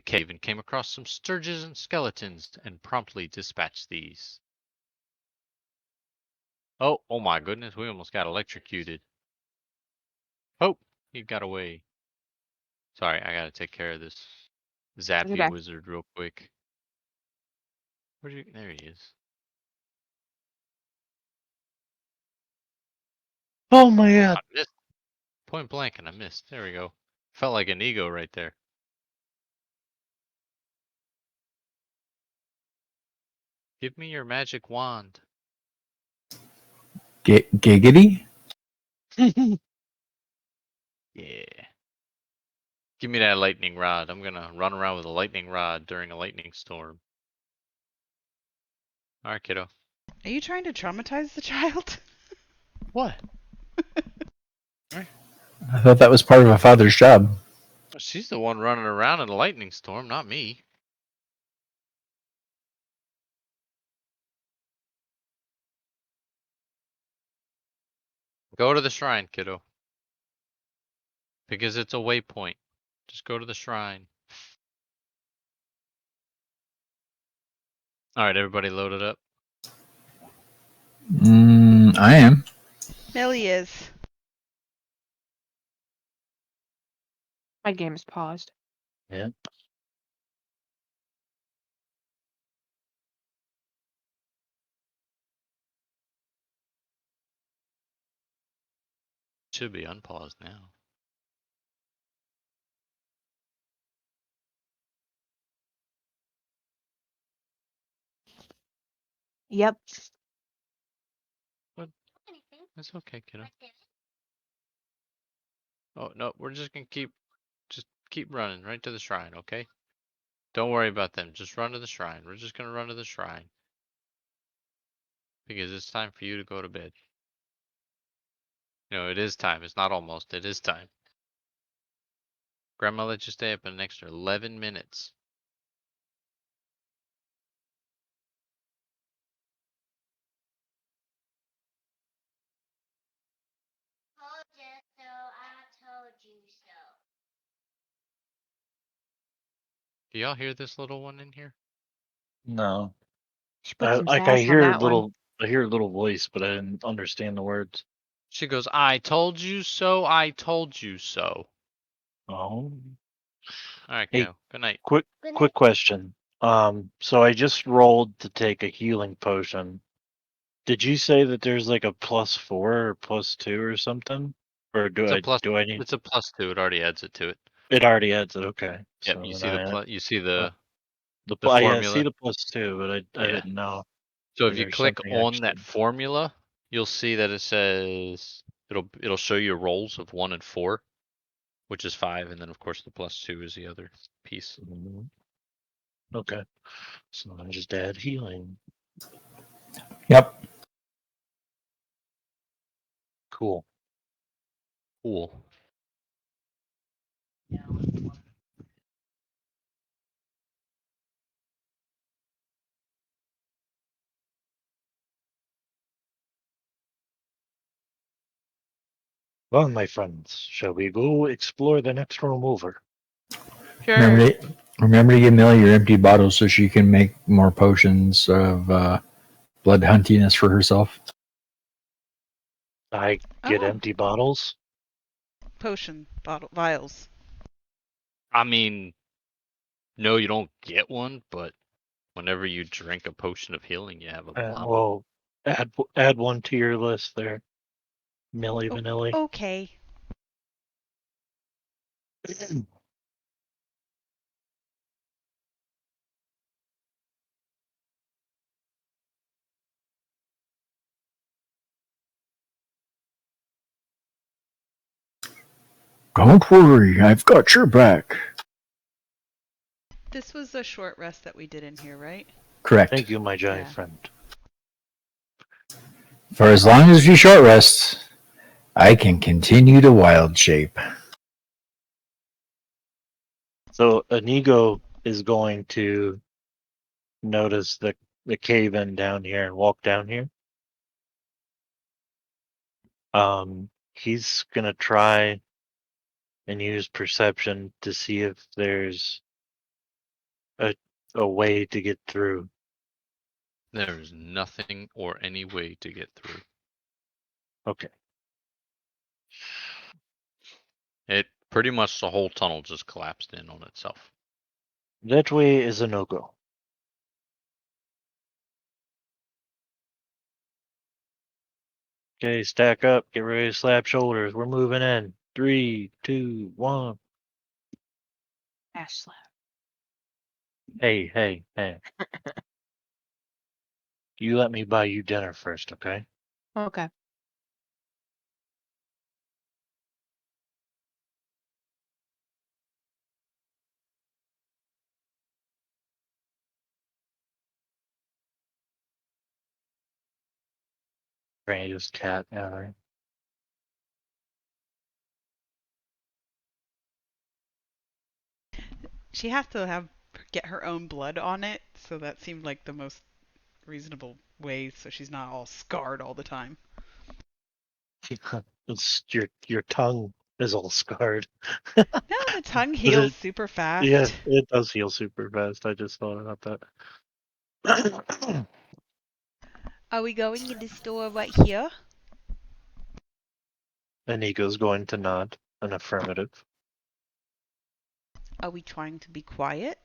cave and came across some sturges and skeletons and promptly dispatched these. Oh my goodness, we almost got electrocuted. Oh, he got away. Sorry, I gotta take care of this zappy back. wizard real quick. Where'd you? There he is. Oh my god. I missed. Point blank, and I missed. There we go. Felt like an ego right there. Give me your magic wand. Giggity? Yeah. Give me that lightning rod. I'm gonna run around with a lightning rod during a lightning storm. Alright, kiddo. Are you trying to traumatize the child? What? I thought that was part of a father's job. She's the one running around in a lightning storm, not me. Go to the shrine, kiddo. Because it's a waypoint. Just go to the shrine. Alright, everybody loaded up. I am. Millie is. My game's paused. Yeah. Should be unpaused now. Yep. It's okay, kiddo. Oh no, we're just gonna keep running right to the shrine, okay? Don't worry about them. Just run to the shrine. We're just gonna run to the shrine. Because it's time for you to go to bed. No, it is time. It's not almost. It is time. Grandma let you stay up an extra 11 minutes. Do y'all hear this little one in here? No. She put some I sass on hear that one. I hear a little voice, but I didn't understand the words. She goes, I told you so, I told you so. Oh. Alright, Hey, kiddo. Good night. quick question. So I just rolled to take a healing potion. Did you say that there's like a +4 or +2 or something? Or do I need It's a +2. It already adds it to it. it already adds it, okay. Yep, So you then see the you see the I see formula. the +2, but I Yeah. didn't know. So if you There's click something on that extra. formula, you'll see that it says it'll show you rolls of 1 and 4, which is 5, and then of course the +2 is the other piece. Okay. So I just add healing. Yep. Cool. Cool. Well, my friends, shall we go explore the next room over? Sure. Remember to give Millie your empty bottles so she can make more potions of blood huntiness for herself. I get empty bottles? Potion bottle vials. I mean, no, you don't get one, but whenever you drink a potion of healing, you have a bottle. Well, add one to your list there, Millie Vanilli. Okay. Don't worry, I've got your back. This was a short rest that we did in here, right? Correct. Thank you, my giant Yeah. friend. For as long as you short rest, I can continue to wild shape. So Inigo is going to notice the cave in down here and walk down here. He's gonna try and use perception to see if there's a way to get through. There's nothing or any way to get through. Okay. It pretty much the whole tunnel just collapsed in on itself. That way is a no-go. Okay, stack up. Get ready to slap shoulders. We're moving in. 3, 2, 1. Ass slap. Hey. You let me buy you dinner first, okay? Okay. Greatest cat ever. She has to get her own blood on it, so that seemed like the most reasonable way, so she's not all scarred all the time. It's your tongue is all scarred. No, the tongue heals super fast. Yeah, it does heal super fast. I just thought about that. Are we going in the store right here? Inigo's going to nod an affirmative. Are we trying to be quiet?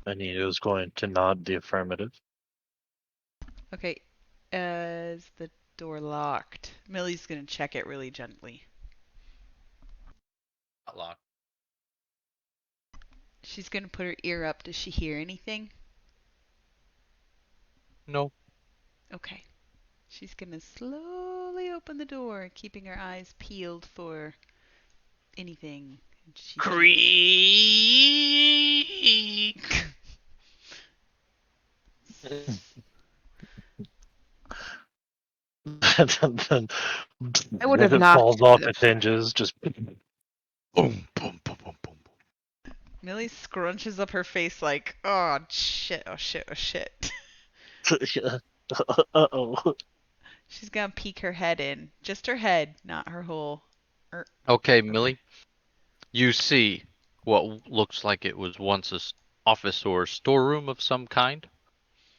Inigo's going to nod the affirmative. Okay, is the door locked? Millie's gonna check it really gently. Not locked. She's gonna put her ear up. Does she hear anything? No. Okay. She's gonna slowly open the door, keeping her eyes peeled for anything. Creak. Then I would have it knocked falls to off the its hinges. Just Boom, boom, boom, boom, boom. Millie scrunches up her face like, oh shit, oh shit, oh shit. Uh-oh. She's gonna peek her head in. Just her head, not her whole. Okay, Millie. You see what looks like it was once an office or storeroom of some kind.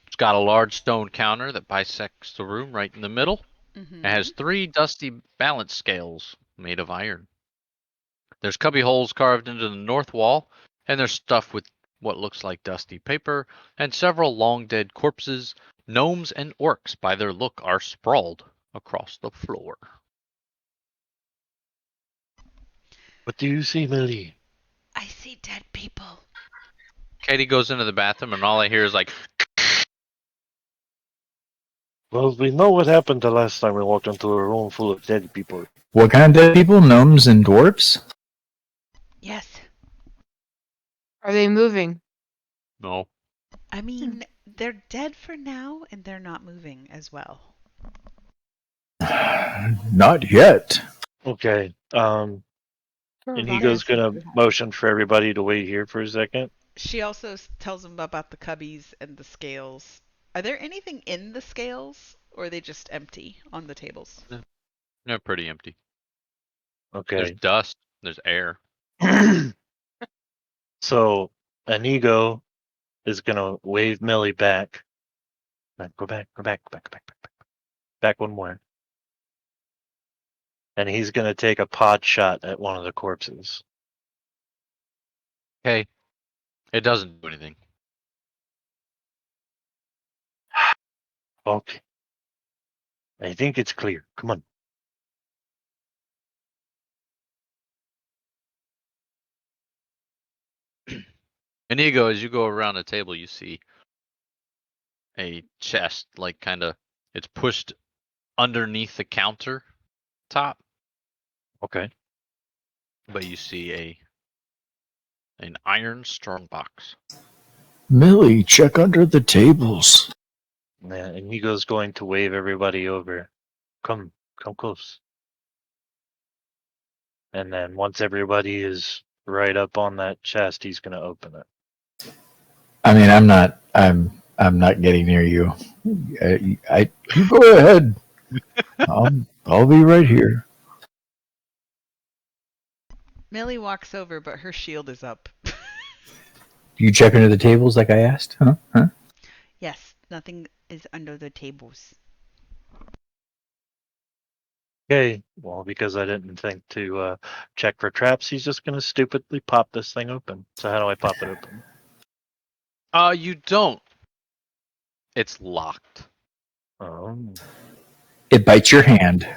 It's got a large stone counter that bisects the room right in the middle. Mm-hmm. It has 3 dusty balance scales made of iron. There's cubby holes carved into the north wall, and they're stuffed with what looks like dusty paper, and several long dead corpses, gnomes and orcs by their look, are sprawled across the floor. What do you see, Millie? I see dead people. Katie goes into the bathroom, and all I hear is like, Well, we know what happened the last time we walked into a room full of dead people. What kind of dead people? Gnomes and dwarfs? Yes. Are they moving? no. I mean, they're dead for now, and they're not moving as well. Not yet. Okay. Inigo's There's- gonna motion for everybody to wait here for a second. She also tells them about the cubbies and the scales. Are there anything in the scales, or are they just empty on the tables? They're pretty empty. There's Okay. dust. There's air. So Inigo is gonna wave Millie back. Go back. Back one more. And he's gonna take a pot shot at one of the corpses. Okay. It doesn't do anything. Okay. I think it's clear. Come on. Inigo, as you go around the table, you see a chest, like it's pushed underneath the counter top, Okay. but you see an iron strongbox. Millie, check under the tables. Yeah, Inigo's going to wave everybody over. Come close. And then once everybody is right up on that chest, he's gonna open it. I mean, I'm not getting near you. You go ahead. I'll be right here. Millie walks over, but her shield is up. You check under the tables like I asked? Huh? Huh? Yes, nothing is under the tables. Okay, well, because I didn't think to check for traps, he's just gonna stupidly pop this thing open. So how do I pop it open? You don't. It's locked. Oh, It bites your hand.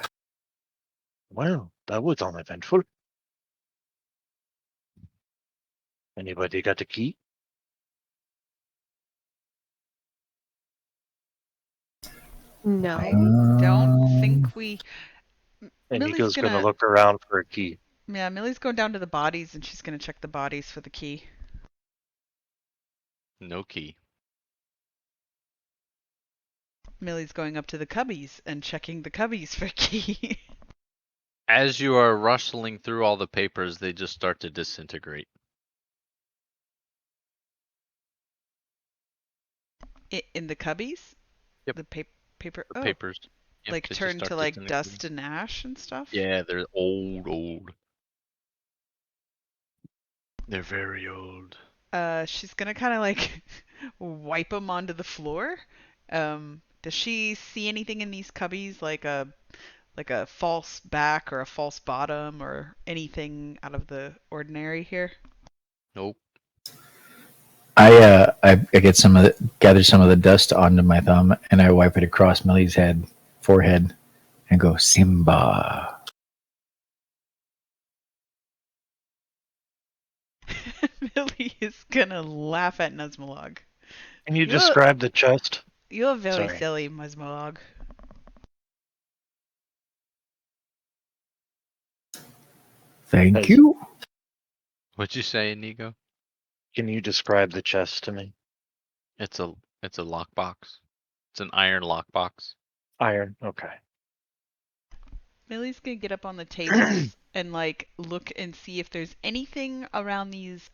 well, that was uneventful. Anybody got a key? No. I don't Um, think we. And Millie's Nico's gonna gonna. look around for a key. Yeah, Millie's going down to the bodies and she's gonna check the bodies for the key. No key. Millie's going up to the cubbies and checking the cubbies for key. As you are rustling through all the papers, they just start to disintegrate. In the cubbies? Yep. The paper. The Oh, papers. Yep, like they just turn start to like disintegrating. dust and ash and stuff? Yeah, they're old. They're very old. She's gonna kind of like wipe them onto the floor. Does she see anything in these cubbies like a false back or a false bottom or anything out of the ordinary here? Nope. I get gather some of the dust onto my thumb and I wipe it across Millie's forehead, and go Simba. Millie is gonna laugh at Nuzmalog. Can you You're, describe the chest? you're very Sorry. silly, Nuzmalog. Thank Hey. you. What'd you say, Inigo? Can you describe the chest to me? It's a lockbox. It's an iron lockbox. Iron. Okay. Millie's gonna get up on the tables and like look and see if there's anything around these.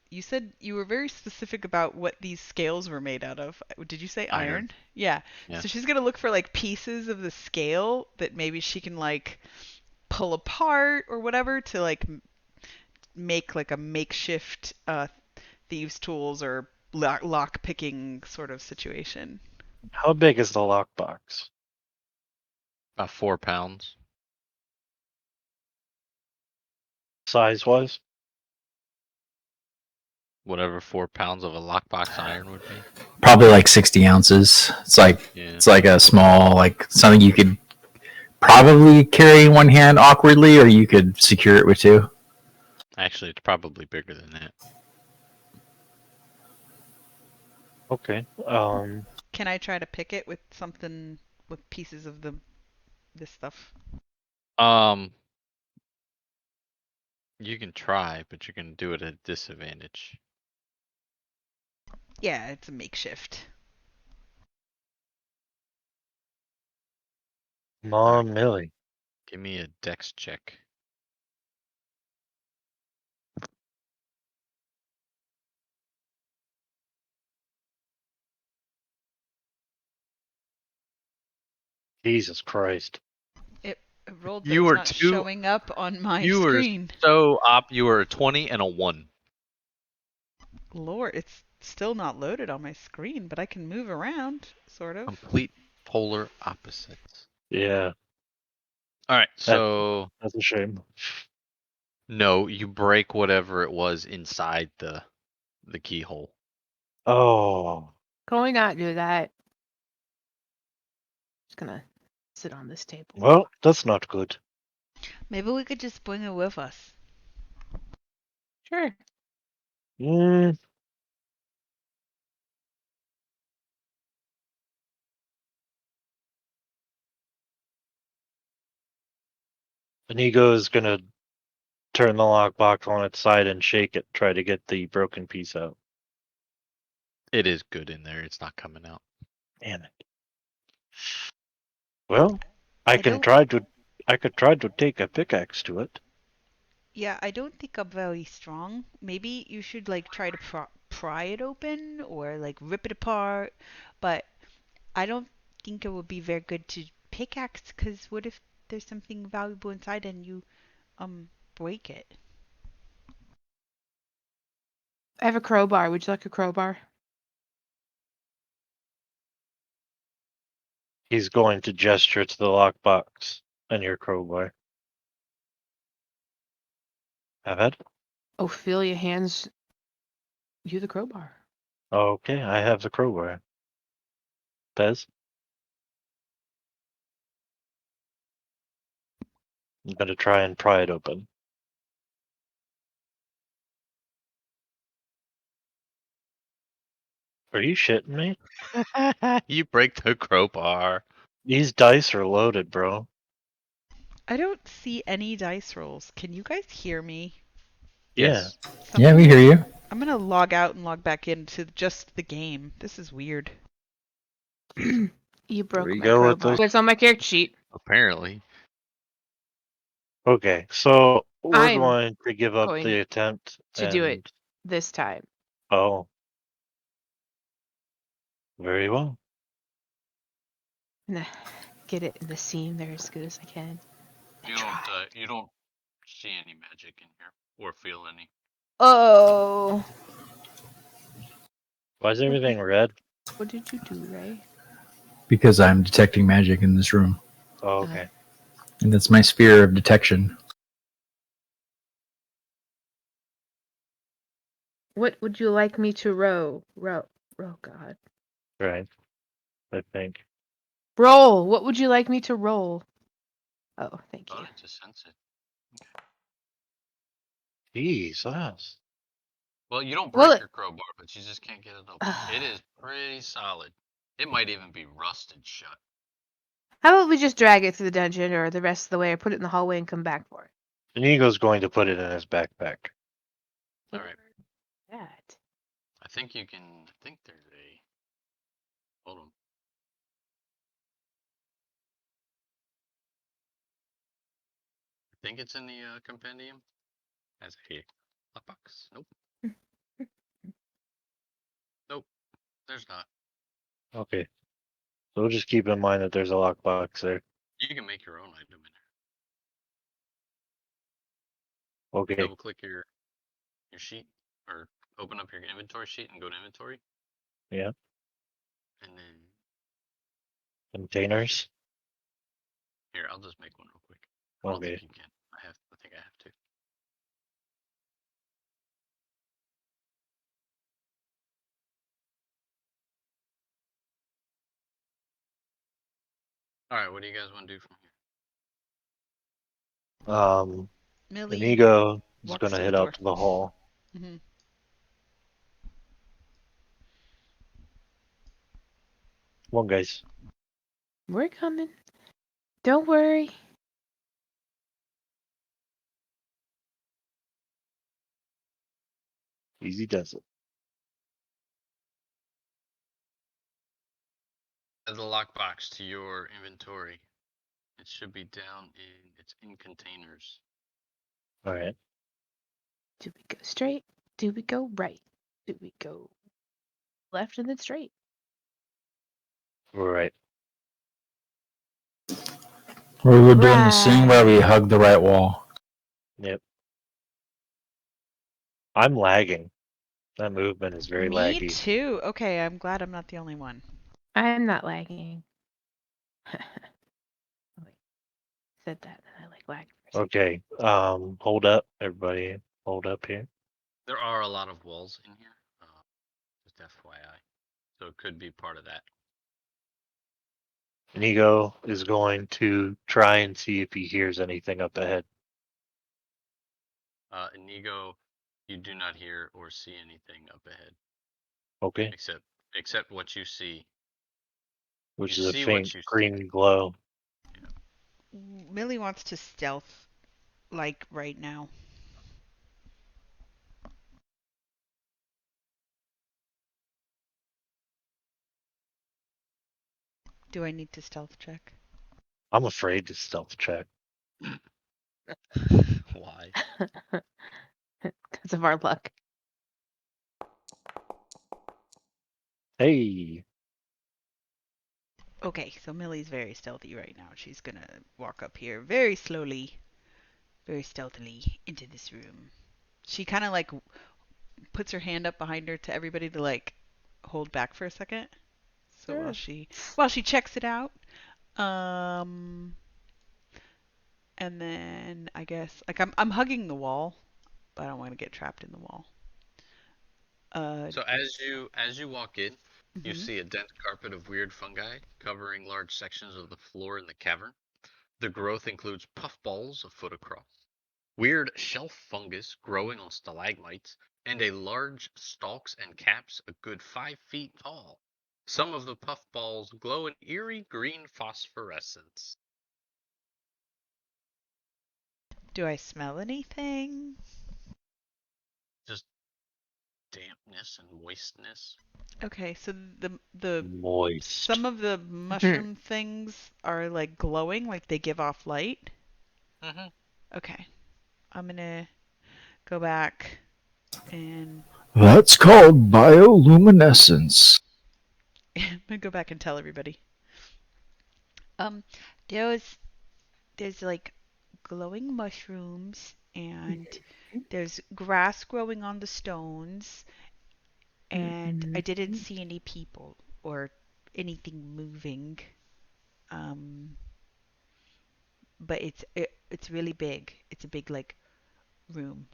You said you were very specific about what these scales were made out of. Did you say iron? Iron. Yeah. Yeah. So she's gonna look for like pieces of the scale that maybe she can like pull apart or whatever to like make like a makeshift thieves' tools or lock picking sort of situation. How big is the lockbox? About 4 pounds. Size wise? Whatever 4 pounds of a lockbox iron would be. Probably like 60 ounces. Yeah. It's like a small, like something you could probably carry in one hand awkwardly, or you could secure it with two. Actually, it's probably bigger than that. Okay. Can I try to pick it with something with pieces of this stuff? You can try, but you're gonna do it at a disadvantage. Yeah, it's a makeshift. Mom, Millie. Give me a dex check. Jesus Christ. It rolled, but You it's were not too. showing up on my You were screen. You were a 20 and a 1. Lord, it's still not loaded on my screen, but I can move around, sort of. Complete polar opposites. Yeah, All right, so that's a shame. no, you break whatever it was inside the keyhole. Oh. Can we not do that? Just gonna sit on this table. Well, that's not good. Maybe we could just bring it with us. Sure. Mm. Inigo is gonna turn the lockbox on its side and shake it, try to get the broken piece out. It is good in there. It's not coming out. Damn it. Well, I don't- could try to take a pickaxe to it. Yeah, I don't think I'm very strong. Maybe you should like try to pry it open or like rip it apart. But I don't think it would be very good to pickaxe, because what if there's something valuable inside and you break it? I have a crowbar. Would you like a crowbar? He's going to gesture to the lockbox and your crowbar. Have it? Ophelia hands you the crowbar. Okay, I have the crowbar. Bez? I'm gonna try and pry it open. Are you shitting me? You break the crowbar. These dice are loaded, bro. I don't see any dice rolls. Can you guys hear me? Yeah. Yeah, we hear you. I'm gonna log out and log back into just the game. This is weird. You broke we my go with crowbar. those- It's on my character sheet. Apparently. Okay, so we're I'm going to give up going the attempt to do it this time. Oh. Very well. I'm gonna get it in the seam there as good as I can. You don't see any magic in here or feel any. Oh. Why is everything red? What did you do, Ray? Because I'm detecting magic in this room. Oh, okay. And that's my sphere of detection. What would you like me to row? Row, God. Right. I think. Roll. What would you like me to roll? Oh, thank you. To sense it. Jesus. Well, you don't Well, break your crowbar, but you just can't get it open. It is pretty solid. It might even be rusted shut. How about we just drag it through the dungeon or the rest of the way, or put it in the hallway and come back for it? Inigo's going to put it in his backpack. All right. That. I think you can. I think there's a. Hold on. I think it's in the compendium as a lockbox. Nope. Nope. There's not. Okay. So we'll just keep in mind that there's a lockbox there. You can make your own item in there. Okay. Double click your sheet or open up your inventory sheet and go to inventory. Yeah. And then Containers. here, I'll just make one real quick. I don't Okay. think you can. I think I have to. All right, what do you guys want to do from here? Millie Inigo is walks going to to the head door. out to the hall. Mhm. Come on, guys. We're coming. Don't worry. Easy does it. Add the lockbox to your inventory. It should be down in. It's in containers. All right. Do we go straight? Do we go right? Do we go left and then straight? All right. We were doing this thing where we hug the right wall. Yep. I'm lagging. That movement is very Me laggy. too. Okay, I'm glad I'm not the only one. I'm not lagging. Wait, said that and I like lagged for a second. Okay. Hold up, everybody. Hold up here. There are a lot of walls in here. Just FYI. So it could be part of that. Inigo is going to try and see if he hears anything up ahead. Inigo, you do not hear or see anything up ahead. Okay. Except what you see. Which You is a see faint what you see. green glow. Millie wants to stealth, like right now. Do I need to stealth check? I'm afraid to stealth check. Why? Because of our luck. Hey. Okay, so Millie's very stealthy right now. She's gonna walk up here very slowly, very stealthily into this room. She kind of like puts her hand up behind her to everybody to like hold back for a second. So Sure. while she checks it out, and then I guess like I'm hugging the wall, but I don't want to get trapped in the wall. So as you walk in, you Mhm. see a dense carpet of weird fungi covering large sections of the floor in the cavern. The growth includes puffballs a foot across, weird shelf fungus growing on stalagmites, and a large stalks and caps a good 5 feet tall. Some of the puffballs glow an eerie green phosphorescence. Do I smell anything? Just dampness and moistness. Okay, so the Moist. some of the mushroom things are like glowing, like they give off light. Mm-hmm. Okay, I'm gonna go back and That's called bioluminescence. I'm gonna go back and tell everybody. Um, there's there's like glowing mushrooms and there's grass growing on the stones and I didn't see any people or anything moving. Um, but it's really big. It's a big like room.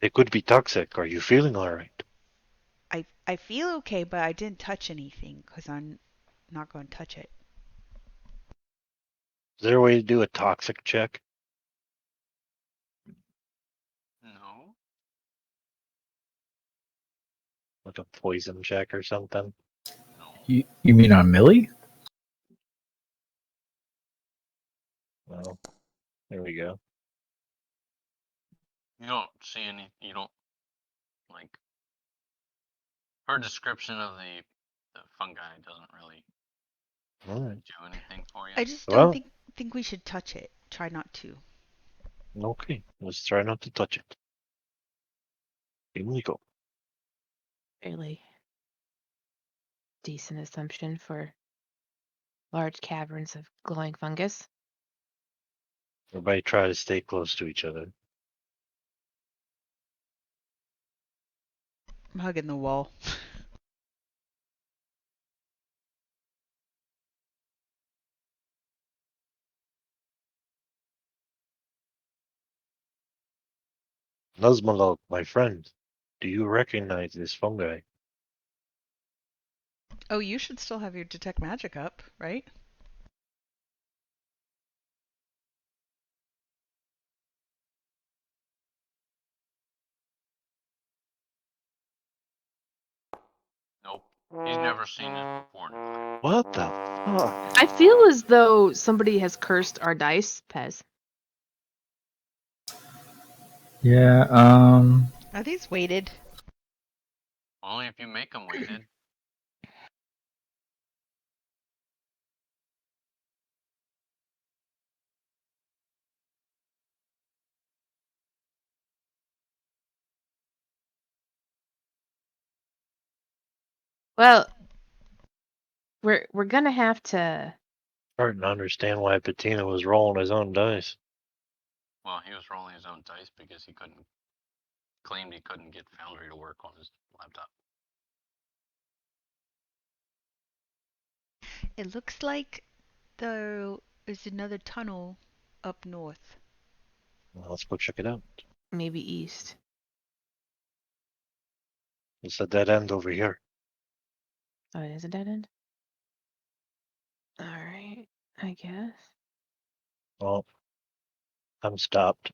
It could be toxic. Are you feeling alright? I feel okay, but I didn't touch anything because I'm not going to touch it. Is there a way to do a toxic check? No. Like a poison check or something? No. You mean on Millie? Well, there we go. You don't see any. You don't like. Her description of the fungi doesn't really Alright. do anything for you. I just don't Well, think we should touch it. Try not to. okay. Let's try not to touch it. Illegal. Fairly decent assumption for large caverns of glowing fungus. Everybody try to stay close to each other. I'm hugging the wall. Nuzmalog, my friend, do you recognize this fungi? Oh, you should still have your detect magic up, right? Nope. He's never seen this before. What the fuck? I feel as though somebody has cursed our dice, Pez. Yeah. Are these weighted? Only if you make them weighted. Well, we're gonna have to. Starting to understand why Patina was rolling his own dice. Well, he was rolling his own dice because he claimed he couldn't get Foundry to work on his laptop. It looks like there's another tunnel up north. Well, let's go check it out. Maybe east. It's a dead end over here. Oh, it is a dead end? Alright, I guess. Well, I'm stopped.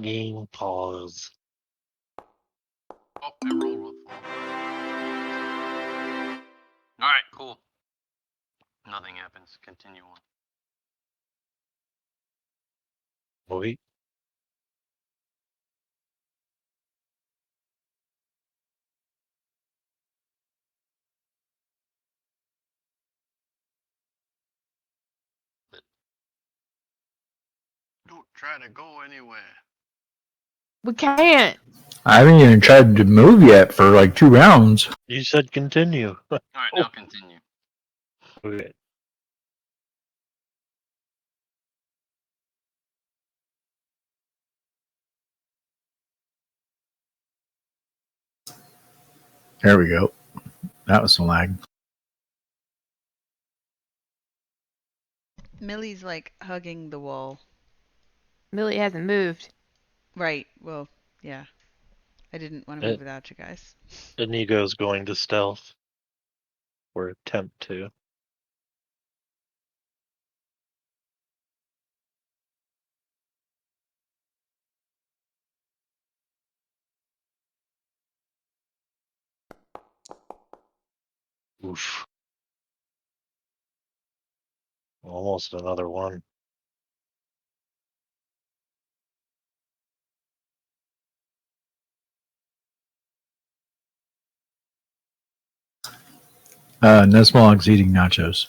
Game pause. Oh, I rolled with full. Alright, cool. Nothing happens. Continue on. Wait. Don't try to go anywhere. We can't! I haven't even tried to move yet for like 2 rounds. You said continue. Alright, now continue. Okay. There we go. That was some lag. Millie's like hugging the wall. Millie hasn't moved. Right. Well, yeah. I didn't want to move without you guys. Inigo's going to stealth. Or attempt to. Oof. Almost another one. Nesmog's eating nachos.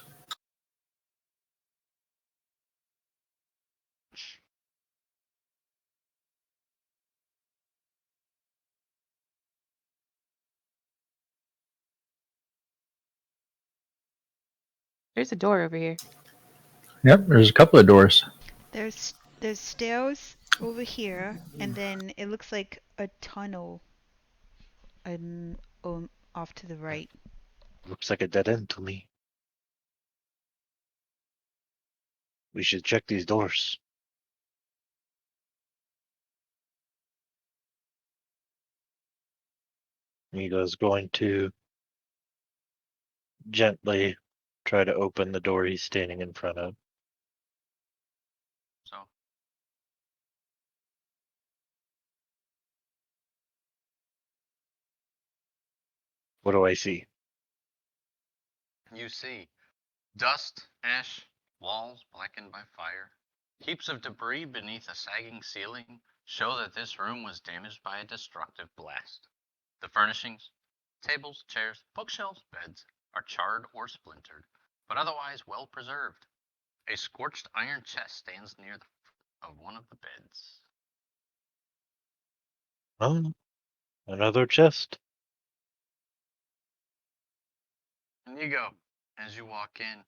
There's a door over here. Yep, there's a couple of doors. There's stairs over here, and then it looks like a tunnel off to the right. Looks like a dead end to me. We should check these doors. Inigo's going to gently try to open the door he's standing in front of. So What do I see? you see dust, ash, walls blackened by fire. Heaps of debris beneath a sagging ceiling show that this room was damaged by a destructive blast. The furnishings, tables, chairs, bookshelves, beds, are charred or splintered, but otherwise well preserved. A scorched iron chest stands near the foot of one of the beds. Oh, another chest. And you go. As you walk in,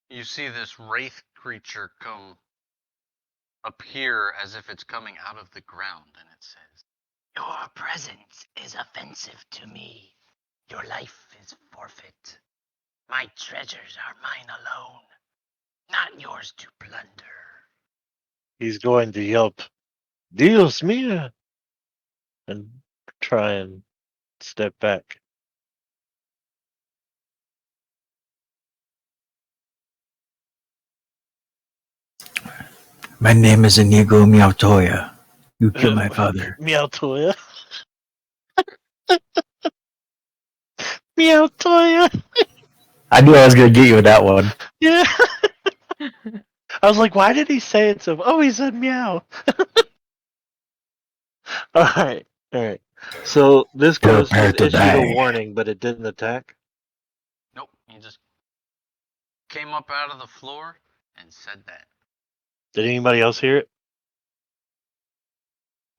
you see this wraith creature appear as if it's coming out of the ground, and it says, "Your presence is offensive to me. Your life is forfeit. My treasures are mine alone, not yours to plunder." He's going to yelp, Dios mia! And try and step back. My name is Inigo Miautoya. You killed my father. Miautoya. Miautoya. I knew I was going to get you with that one. Yeah. I was like, why did he say it so? Oh, he said meow. All right. So this ghost was issued a warning, but it didn't attack? Nope, he just came up out of the floor and said that. Did anybody else hear it?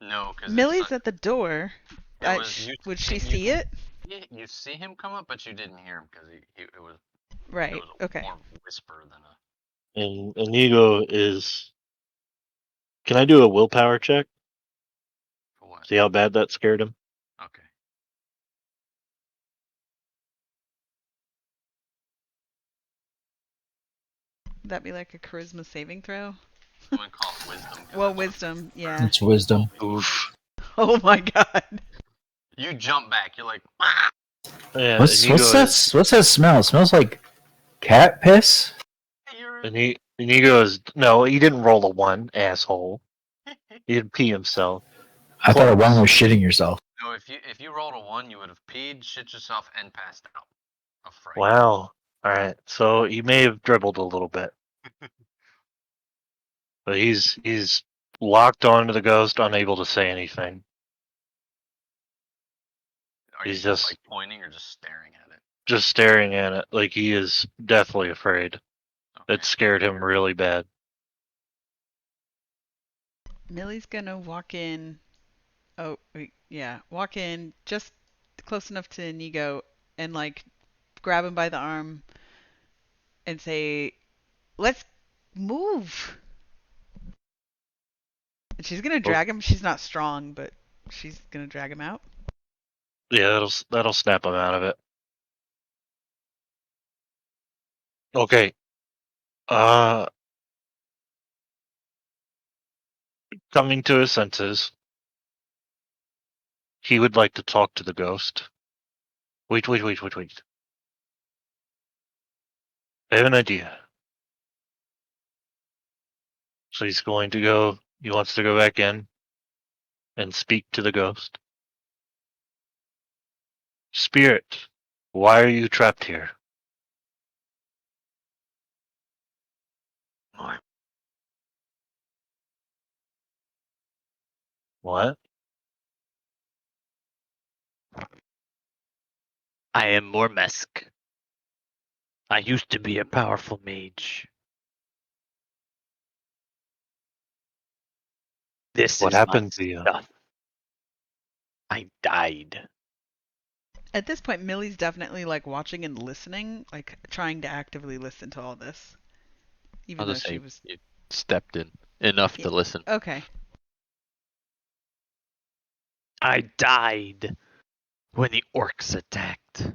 No, because Millie's at the door. Would she see it? You see him come up, but you didn't hear him because it was Right. It was Okay. more of a whisper than a. And Inigo is. Can I do a willpower check? For what? See how bad that scared him? Okay. Would that be like a charisma saving throw? I'm gonna call it wisdom. Well, wisdom, yeah. It's wisdom. Oof. Oh my god. You jump back. You're like, ah! Yeah, What's that? What's that smell? It smells like cat piss. Inigo is no. He didn't roll a 1, asshole. He didn't pee himself. I thought a 1 was shitting yourself. No, if you rolled a 1, you would have peed, shit yourself, and passed out. Of fright. Wow. All right. So he may have dribbled a little bit, but he's locked onto the ghost, unable to say anything. Are He's you just like pointing or just staring at it? Just staring at it, like he is deathly afraid. Okay. It scared him really bad. Millie's gonna walk in. Oh, yeah. Walk in just close enough to Inigo and like grab him by the arm and say, "Let's move." And she's gonna drag him. She's not strong, but she's gonna drag him out. Yeah, that'll snap him out of it. Okay. Coming to his senses, he would like to talk to the ghost. Wait. I have an idea. So he wants to go back in and speak to the ghost. Spirit, why are you trapped here? What? I am Mormesk. I used to be a powerful mage. This What is happened my to you? stuff. I died. At this point, Millie's definitely like watching and listening, like trying to actively listen to all this, even I'll though just she say was. you stepped in enough Yeah. to listen. Okay. I died when the orcs attacked.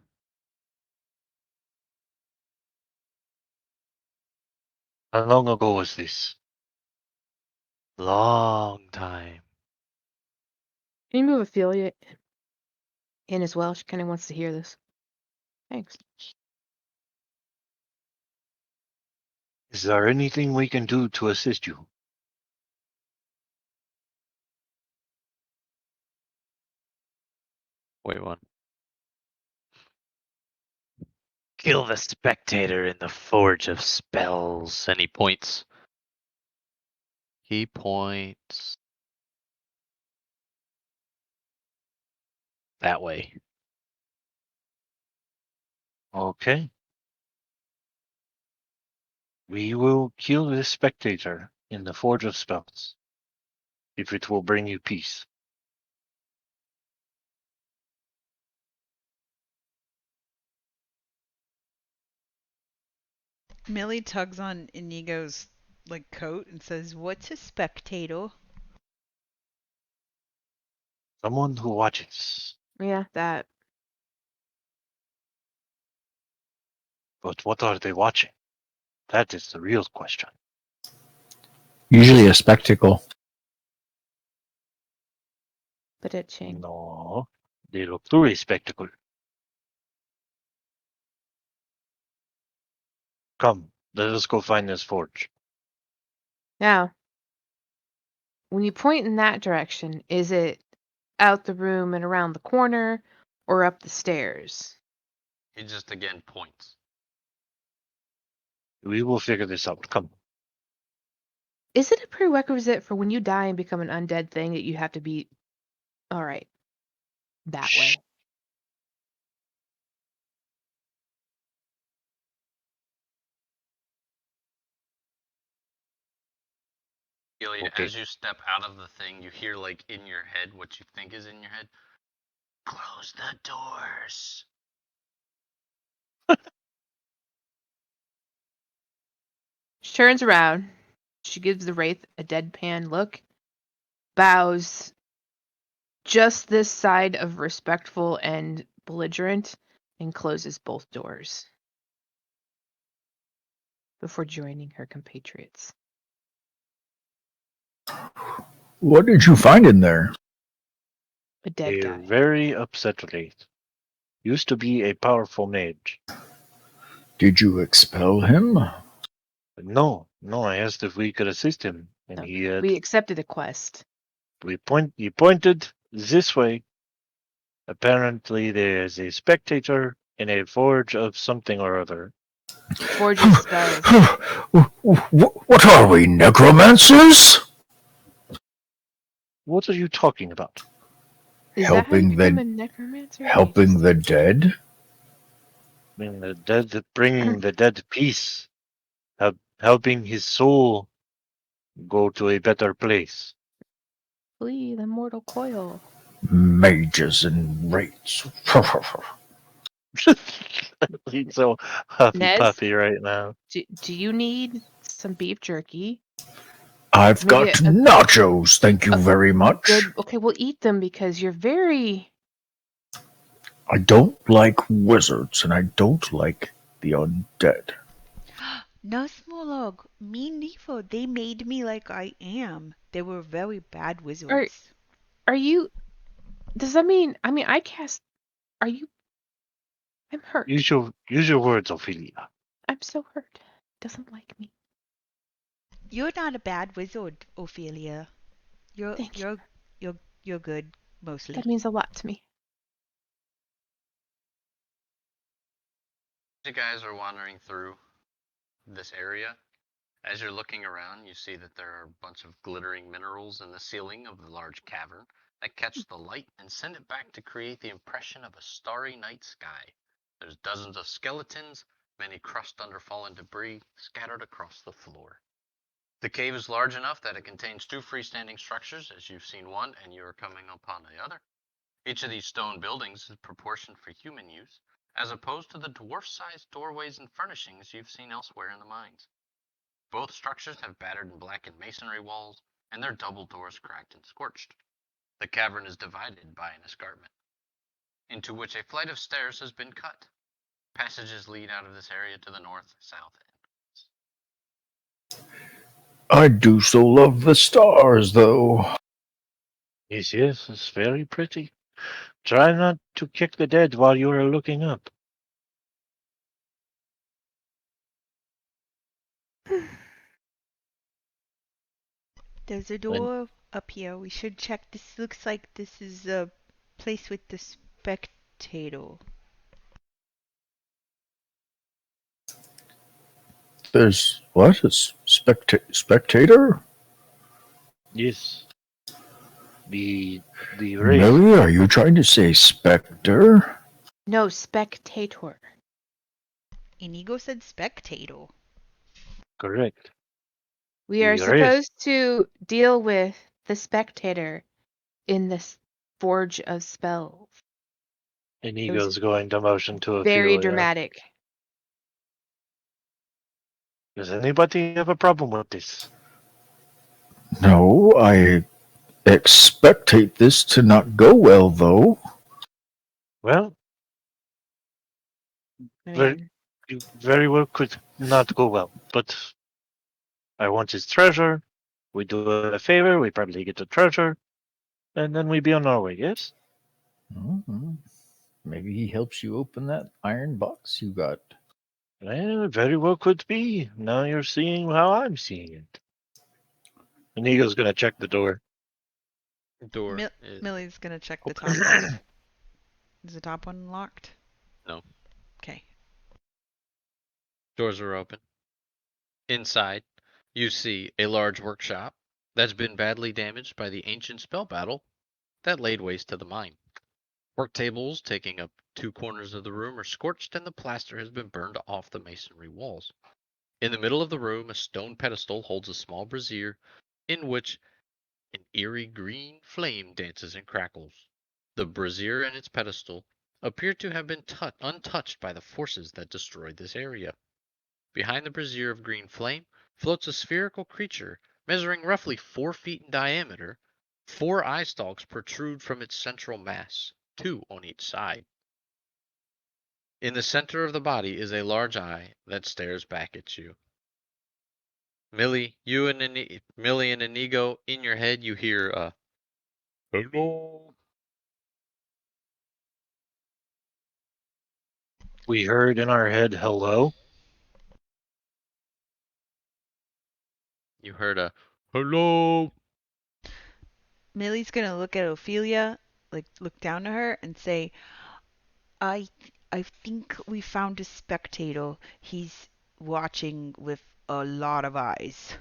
How long ago was this? Long time. Can you move Ophelia in as well? She kind of wants to hear this. Thanks. Is there anything we can do to assist you? Wait, one. Kill the spectator in the forge of spells. And he points. He points that way. Okay. We will kill this spectator in the Forge of Spells, if it will bring you peace. Millie tugs on Inigo's like coat and says, "What's a spectator?" Someone who watches. Yeah, that. But what are they watching? That is the real question. Usually a spectacle. But it changed. No, they look through a spectacle. Come, let us go find this forge. Now, when you point in that direction, is it out the room and around the corner or up the stairs? He just again points. We will figure this out. Come. Is it a prerequisite for when you die and become an undead thing that you have to be all right that way? Shh. Ilya, Okay. as you step out of the thing, you hear like in your head what you think is in your head. Close the doors. She turns around. She gives the wraith a deadpan look, bows just this side of respectful and belligerent, and closes both doors before joining her compatriots. What did you find in there? A dead A guy. very upset wraith. Used to be a powerful mage. Did you expel him? No, I asked if we could assist him, and No, he had. we accepted a quest. He pointed this way. Apparently, there is a spectator in a forge of something or other. Forge of spells. What are we, necromancers? What are you talking about? Is that how you Helping become the a necromancer? helping the dead? I mean, the dead, bringing the dead peace, helping his soul go to a better place. Flee the mortal coil. Mages and wraiths. He's so huffy Nez? puffy right now. Do you need some beef jerky? I've Maybe got nachos, thank you very much. Good. Okay, we'll eat them because you're very. I don't like wizards, and I don't like the undead. No, Smolog. Me neither. They made me like I am. They were very bad wizards. Are you? Does that mean? I mean, I cast. Are you? I'm hurt. Use your words, Ophelia. I'm so hurt. Doesn't like me. You're not a bad wizard, Ophelia. Thank you. You're good mostly. That means a lot to me. You guys are wandering through this area. As you're looking around, you see that there are a bunch of glittering minerals in the ceiling of the large cavern that catch the light and send it back to create the impression of a starry night sky. There's dozens of skeletons, many crushed under fallen debris, scattered across the floor. The cave is large enough that it contains two freestanding structures, as you've seen one and you are coming upon the other. Each of these stone buildings is proportioned for human use, as opposed to the dwarf-sized doorways and furnishings you've seen elsewhere in the mines. Both structures have battered and blackened masonry walls, and their double doors cracked and scorched. The cavern is divided by an escarpment, into which a flight of stairs has been cut. Passages lead out of this area to the north, south, and I do so love the stars, though. Yes, it's very pretty. Try not to kick the dead while you are looking up. There's a door up here. We should check. This looks like this is a place with the spectator. There's what? A spectator? Yes. The race. Millie, are you trying to say specter? No, spectator. Inigo said spectator. Correct. We are The race. supposed to deal with the spectator in this forge of spells. Inigo's going to motion to Ophelia. Very dramatic. Does anybody have a problem with this? No, I expectate this to not go well, though. Well, Man. very well could not go well, but I want his treasure. We do a favor, we probably get the treasure, and then we be on our way, yes? Mm-hmm. Maybe he helps you open that iron box you got. Well, very well could be. Now you're seeing how I'm seeing it. Inigo's gonna check the door. door. Millie's gonna check the top one. Is the top one locked? No. Okay. Doors are open. Inside, you see a large workshop that's been badly damaged by the ancient spell battle that laid waste to the mine. Work tables taking up 2 corners of the room are scorched and the plaster has been burned off the masonry walls. In the middle of the room, a stone pedestal holds a small brazier in which an eerie green flame dances and crackles. The brazier and its pedestal appear to have been untouched by the forces that destroyed this area. Behind the brazier of green flame floats a spherical creature measuring roughly 4 feet in diameter. 4 eye stalks protrude from its central mass, 2 on each side. In the center of the body is a large eye that stares back at you. Millie, Millie and Inigo, in your head you hear hello. We heard in our head, hello. You heard a hello. Millie's gonna look at Ophelia, like look down to her and say, I I think we found a spectator. He's watching with a lot of eyes.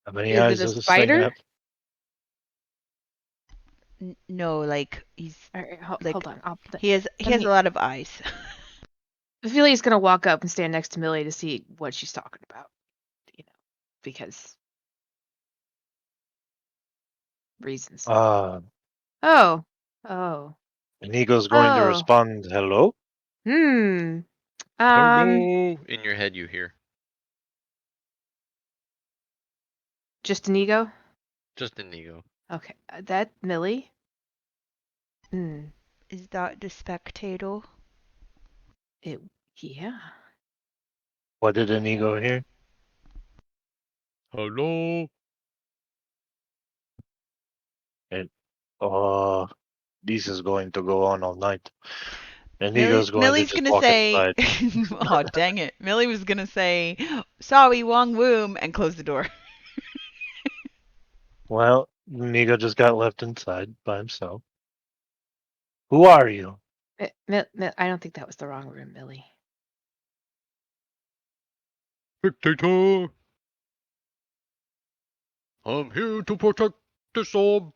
How many Is eyes it a does this thing spider? have? No, like he's All right, like hold on. he has a lot of eyes. Ophelia's gonna walk up and stand next to Millie to see what she's talking about. You know, because reasons. Uh, Oh. Inigo's going to respond, hello? Hello. In your head, you hear. Just Inigo? Just Inigo. Okay. That Millie? Is that the spectator? Yeah. What did Inigo hear? Hello. This is going to go on all night. Inigo's going to Millie's just gonna walk say, inside. "Oh dang it!" Millie was gonna say, "Sorry, wrong room," and close the door. Well, Inigo just got left inside by himself. Who are you? I don't think that was the wrong room, Millie. Spectator. I'm here to protect this orb.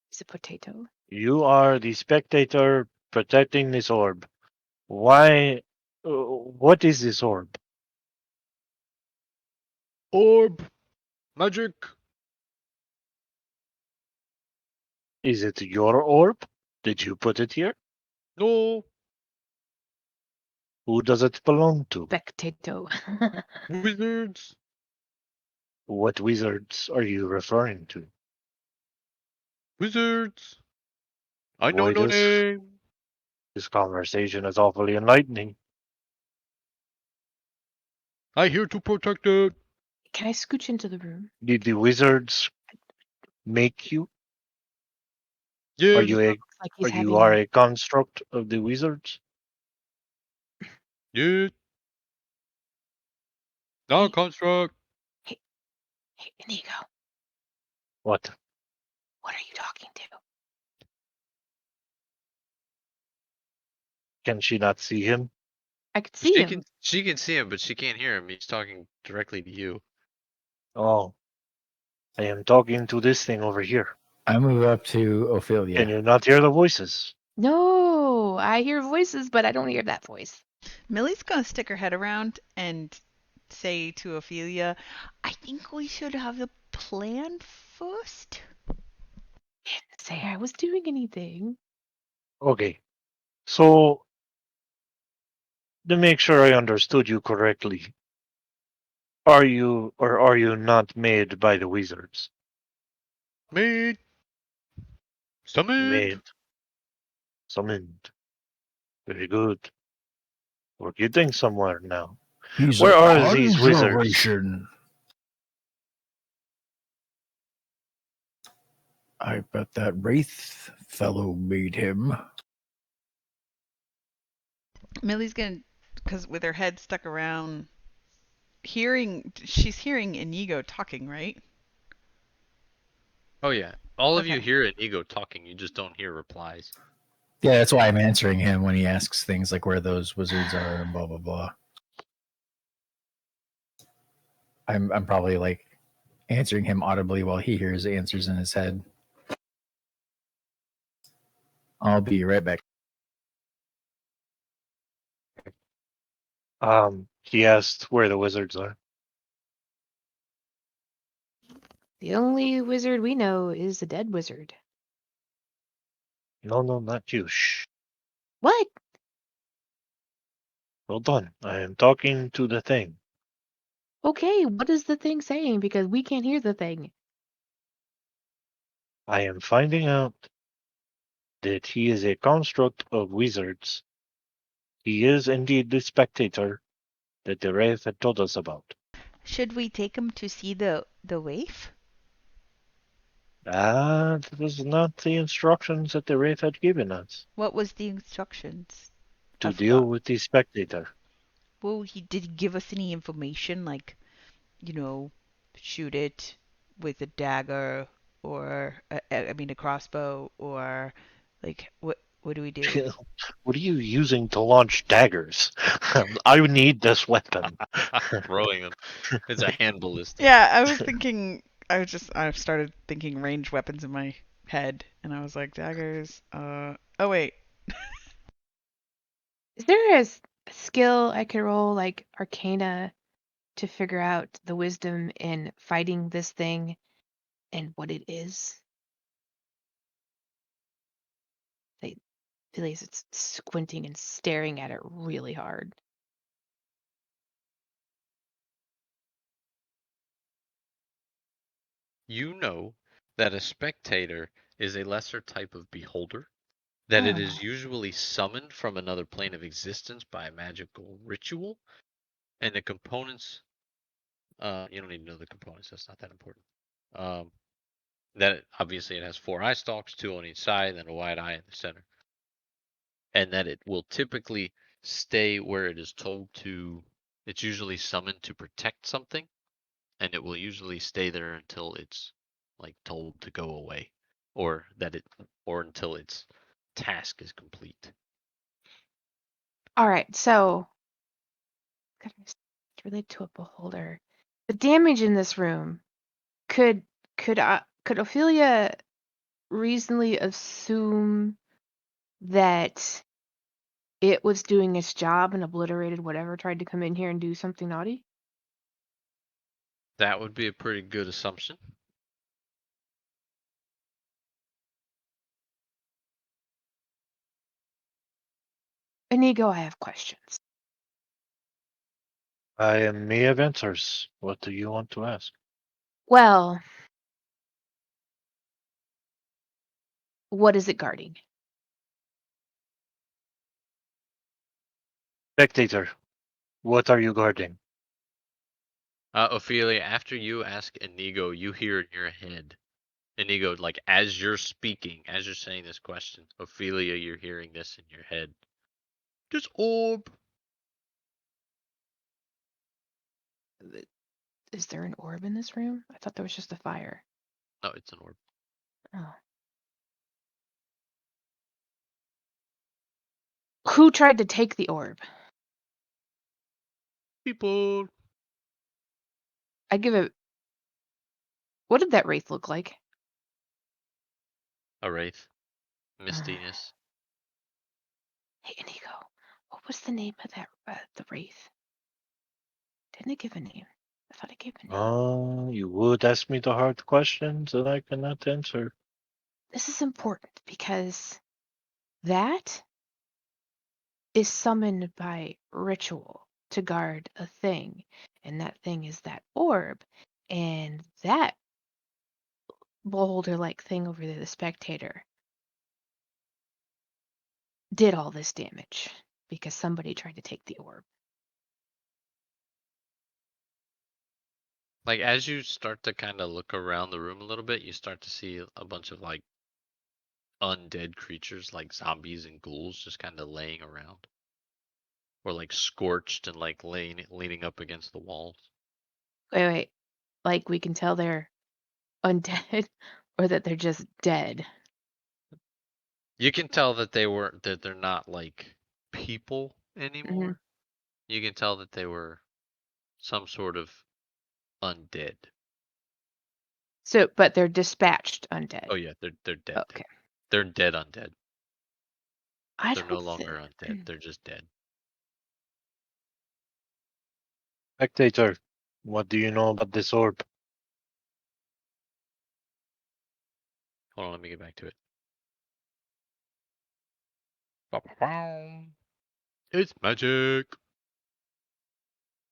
It's a potato. You are the spectator protecting this orb. Why? What is this orb? Orb. Magic. Is it your orb? Did you put it here? No. Who does it belong to? Spectato. Wizards. What wizards are you referring to? Wizards. I know Boy, no name. this conversation is awfully enlightening. I here to protect it. Can I scooch into the room? Did the wizards make you? Yes. Are you a Looks like he's are you having a construct of the wizards? Yes. Now construct. Hey, Inigo. What? What are you talking to? Can she not see him? I could see him. She can see him, but she can't hear him. He's talking directly to you. Oh, I am talking to this thing over here. I move up to Ophelia. Can you not hear the voices? No, I hear voices, but I don't hear that voice. Millie's gonna stick her head around and say to Ophelia, "I think we should have a plan first." Didn't say I was doing anything. Okay, so to make sure I understood you correctly, are you or are you not made by the wizards? Made. Summoned. Made. Summoned. Very good. We're getting somewhere now. He's Where a are these wizards? conjuration. I bet that Wraith fellow made him. Millie's gonna, because with her head stuck around, she's hearing Inigo talking, right? Oh yeah. All of you Okay. hear Inigo talking. You just don't hear replies. Yeah, that's why I'm answering him when he asks things like where those wizards are and blah blah blah. I'm probably like answering him audibly while he hears answers in his head. I'll be right back. He asked where the wizards are. The only wizard we know is the dead wizard. No, not you. Shh. What? Hold on. I am talking to the thing. Okay, what is the thing saying? Because we can't hear the thing. I am finding out that he is a construct of wizards. He is indeed the spectator that the Wraith had told us about. Should we take him to see the waif? That was not the instructions that the Wraith had given us. What was the instructions? To deal with the spectator. Well, did he give us any information, like, shoot it with a dagger or a crossbow, or like what do we do? What are you using to launch daggers? I need this weapon. Throwing them. It's a hand ballista. Yeah, I was thinking. I started thinking ranged weapons in my head, and I was like daggers. Oh wait. Is there a skill I could roll, like Arcana, to figure out the wisdom in fighting this thing and what it is? Ophelia's squinting and staring at it really hard. You know that a spectator is a lesser type of beholder, that it is usually summoned from another plane of existence by a magical ritual, and the components. You don't need to know the components. That's not that important. That obviously it has 4 eye stalks, 2 on each side, and a wide eye in the center, and that it will typically stay where it is told to. It's usually summoned to protect something, and it will usually stay there until it's like told to go away, or until its task is complete. All right, so it's related to a beholder. The damage in this room could Ophelia reasonably assume that it was doing its job and obliterated whatever tried to come in here and do something naughty? That would be a pretty good assumption. Inigo, I have questions. I am me of answers. What do you want to ask? Well, what is it guarding? Spectator, what are you guarding? Ophelia, after you ask Inigo, you hear in your head. Inigo, like as you're speaking, as you're saying this question, Ophelia, you're hearing this in your head. This orb. Is there an orb in this room? I thought there was just a fire. No, it's an orb. Oh. Who tried to take the orb? People. I give it. What did that wraith look like? A wraith. Mistiness. Hey, Inigo, what was the name of that the wraith? Didn't it give a name? I thought it gave a name. Oh, you would ask me the hard questions that I cannot answer. This is important because that is summoned by ritual to guard a thing, and that thing is that orb, and that beholder-like thing over there, the spectator, did all this damage because somebody tried to take the orb. Like as you start to kind of look around the room a little bit, you start to see a bunch of like undead creatures, like zombies and ghouls, just kind of laying around, or like scorched and like leaning up against the walls. Wait. Like we can tell they're undead or that they're just dead. You can tell that they're not like people anymore. You can tell that they were some sort of undead. So, but they're dispatched undead. Oh yeah, they're dead. Okay. They're dead undead. I They're don't no longer undead. They're just dead. Spectator, what do you know about this orb? Hold on, let me get back to it. It's magic.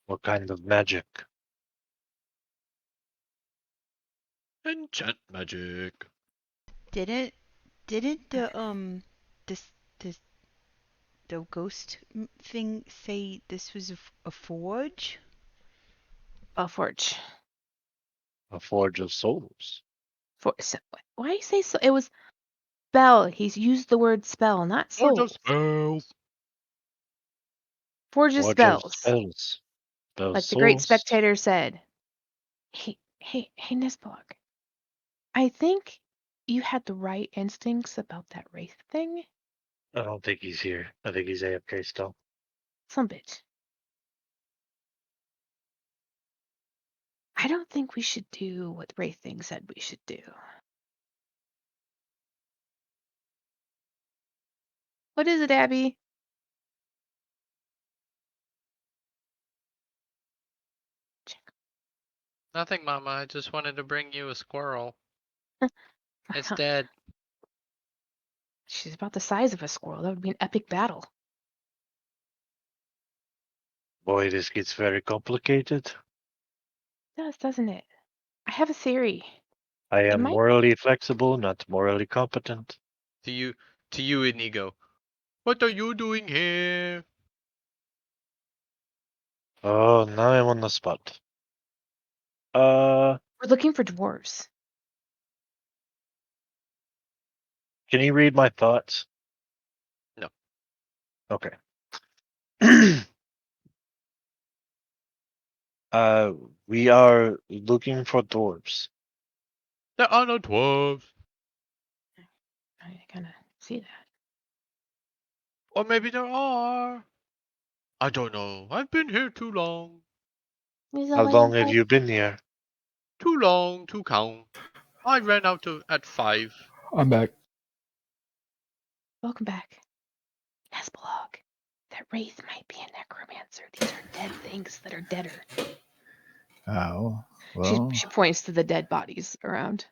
What kind of magic? Enchant magic. Didn't this this the ghost thing say this was a forge? A forge. A forge of souls. So, why you say so? It was spell. He's used the word spell, not Forge soul. of spells. Forge of Forge of spells. spells. Spells Like the great souls. spectator said. Hey, Nisbog. I think you had the right instincts about that wraith thing. I don't think he's here. I think he's AFK still. Some bitch. I don't think we should do what Wraith thing said we should do. What is it, Abby? Nothing, Mama. I just wanted to bring you a squirrel. It's dead. She's about the size of a squirrel. That would be an epic battle. Boy, this gets very complicated. It does, doesn't it? I have a theory. I am might- morally flexible, not morally competent. To you, Inigo. What are you doing here? Oh, now I'm on the spot. We're looking for dwarves. Can you read my thoughts? No. Okay. We are looking for dwarves. There are no dwarves. I kind of see that. Or maybe there are. I don't know. I've been here too long. How long have you been here? Too long to count. I ran out at 5. I'm back. Welcome back. Nesbalog. That wraith might be a necromancer. These are dead things that are deader. Oh, well, She points to the dead bodies around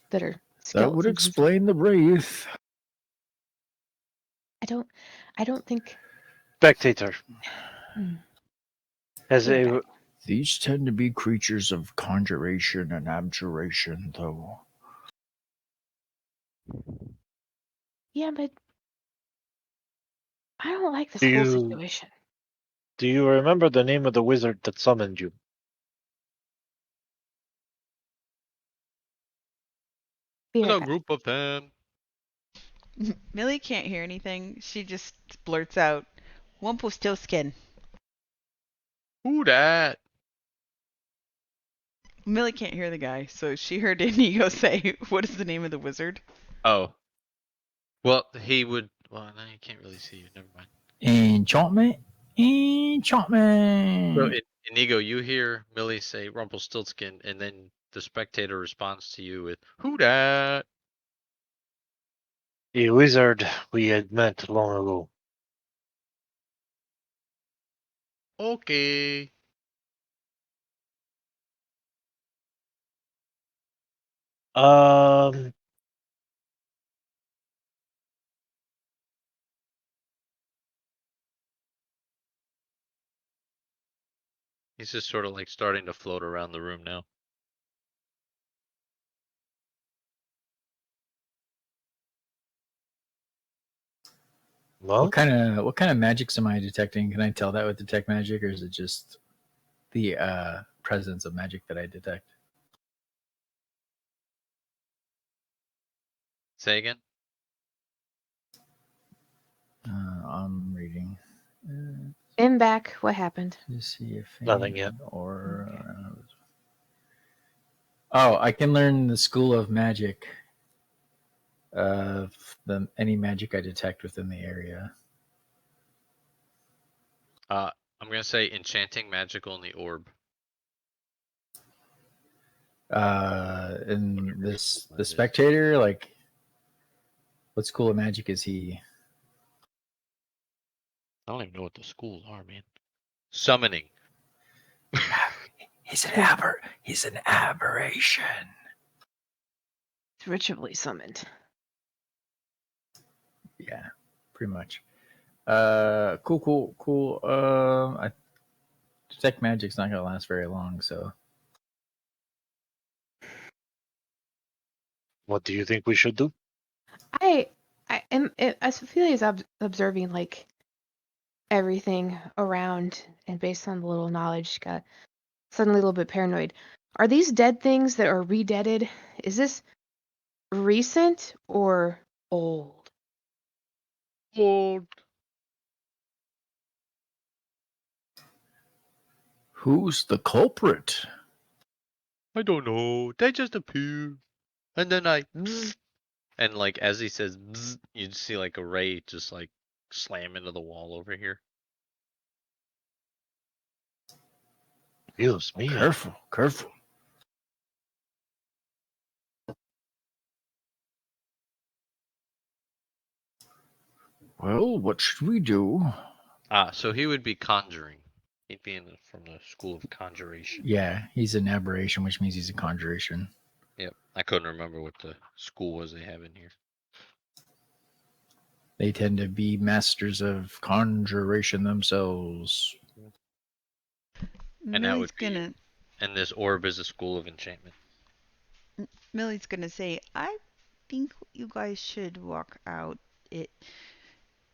that are skeletons. that would explain the wraith. I don't think. Spectator. Has Yeah. These tend to be creatures of conjuration and abjuration, though. Yeah, but I don't like this whole situation. Do you remember the name of the wizard that summoned you? There's a group of them. Millie can't hear anything. She just blurts out, "Wumpelstiltskin." Who dat? Millie can't hear the guy, so she heard Inigo say, "What is the name of the wizard?" Oh. Well, he would. Well, now you can't really see you. Never mind. Enchantment? Enchantment! So, Inigo, you hear Millie say Rumpelstiltskin, and then the spectator responds to you with, "Who dat?" A wizard we had met long ago. Okay. He's just sort of like starting to float around the room now. Well, What kind of magics am I detecting? Can I tell that with detect magic, or is it just the presence of magic that I detect? Say again? I'm reading. In back, what happened? To see if nothing yet. Or Okay. oh, I can learn the school of magic of any magic I detect within the area. I'm gonna say enchanting, magical, and the orb. And the spectator, like, what school of magic is he? I don't even know what the schools are, man. Summoning. He's an aberration. It's ritually summoned. Yeah, pretty much. Cool. I detect magic's not gonna last very long, so. What do you think we should do? I feel he's observing like everything around, and based on the little knowledge, got suddenly a little bit paranoid. Are these dead things that are re-deaded? Is this recent or old? Old. Who's the culprit? I don't know. They just appear. And then and like as he says you'd see like a ray just like slam into the wall over here. Dios mío. Careful. Well, what should we do? So he would be conjuring. He'd be from the school of conjuration. Yeah, he's an aberration, which means he's a conjuration. Yep. I couldn't remember what the school was they have in here. They tend to be masters of conjuration themselves. And that Millie's would be, gonna and this orb is a school of enchantment. Millie's gonna say, I think you guys should walk out. It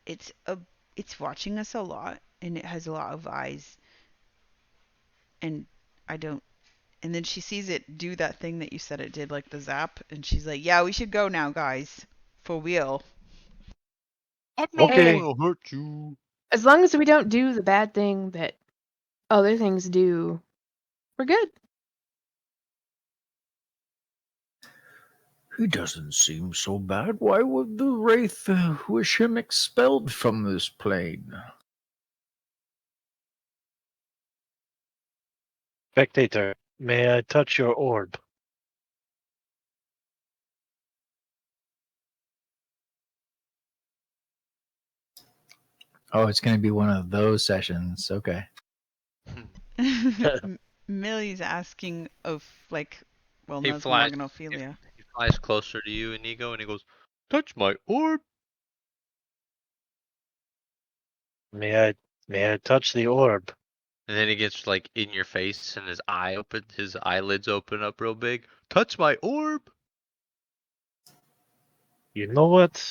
it's a it's watching us a lot and it has a lot of eyes and I don't and then she sees it do that thing that you said it did, like the zap, and she's like, yeah, we should go now, guys. For real. I'm not Okay. gonna hurt you. As long as we don't do the bad thing that other things do, we're good. He doesn't seem so bad. Why would the Wraith wish him expelled from this plane? Spectator, may I touch your orb? Oh, it's going to be one of those sessions. Okay. Millie's asking of like, well, He knows flies. Morganophilia. He flies closer to you, Inigo, and he goes, "Touch my orb." May I touch the orb? And then he gets like in your face, and his eyelids open up real big. Touch my orb. You know what?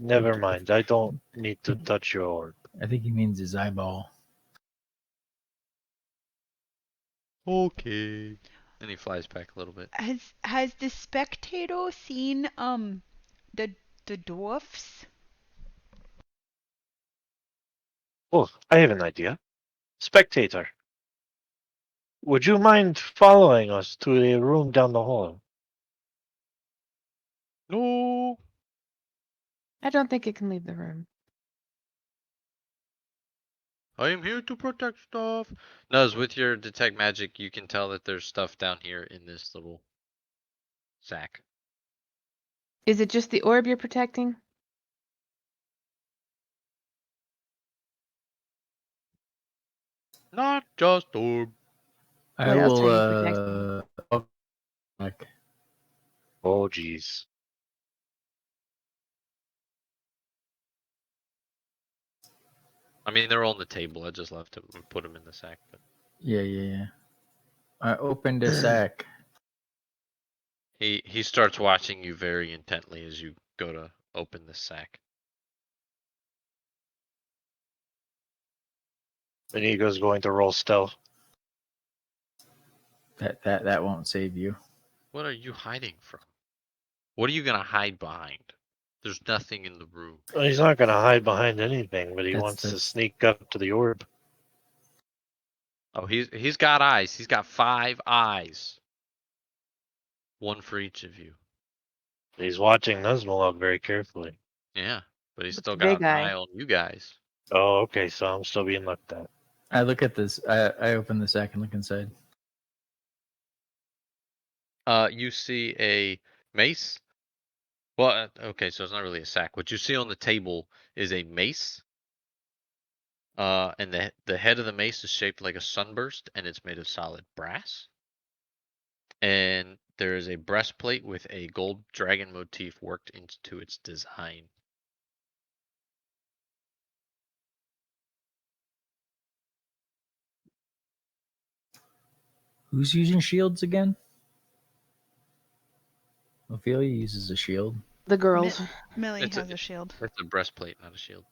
Never mind. I don't need to touch your orb. I think he means his eyeball. Okay. Then he flies back a little bit. Has the spectator seen the dwarfs? Oh, I have an idea. Spectator, would you mind following us to the room down the hall? No. I don't think it can leave the room. I am here to protect stuff. Nuz, with your detect magic, you can tell that there's stuff down here in this little sack. Is it just the orb you're protecting? Not just orb. I What else will. are you protecting? Like, Oh, jeez. I mean, they're on the table. I just left them and put them in the sack. But yeah. I opened a sack. he starts watching you very intently as you go to open the sack. Inigo's going to roll stealth. That won't save you. What are you hiding from? What are you gonna hide behind? There's nothing in the room. Well, he's not going to hide behind anything, but he wants to That's sneak up to the orb. Oh, he's got eyes. He's got 5 eyes. One for each of you. He's watching Nuzmalog very carefully. Yeah, but he's With still the got big an eye eye. on you guys. Oh, okay, so I'm still being looked at. I look at this. I open the sack and look inside. You see a mace. Well, okay, so it's not really a sack. What you see on the table is a mace. And the head of the mace is shaped like a sunburst, and it's made of solid brass. And there is a breastplate with a gold dragon motif worked into its design. Who's using shields again? Ophelia uses a shield. The girls. Millie It's has a shield. It's a breastplate, not a shield.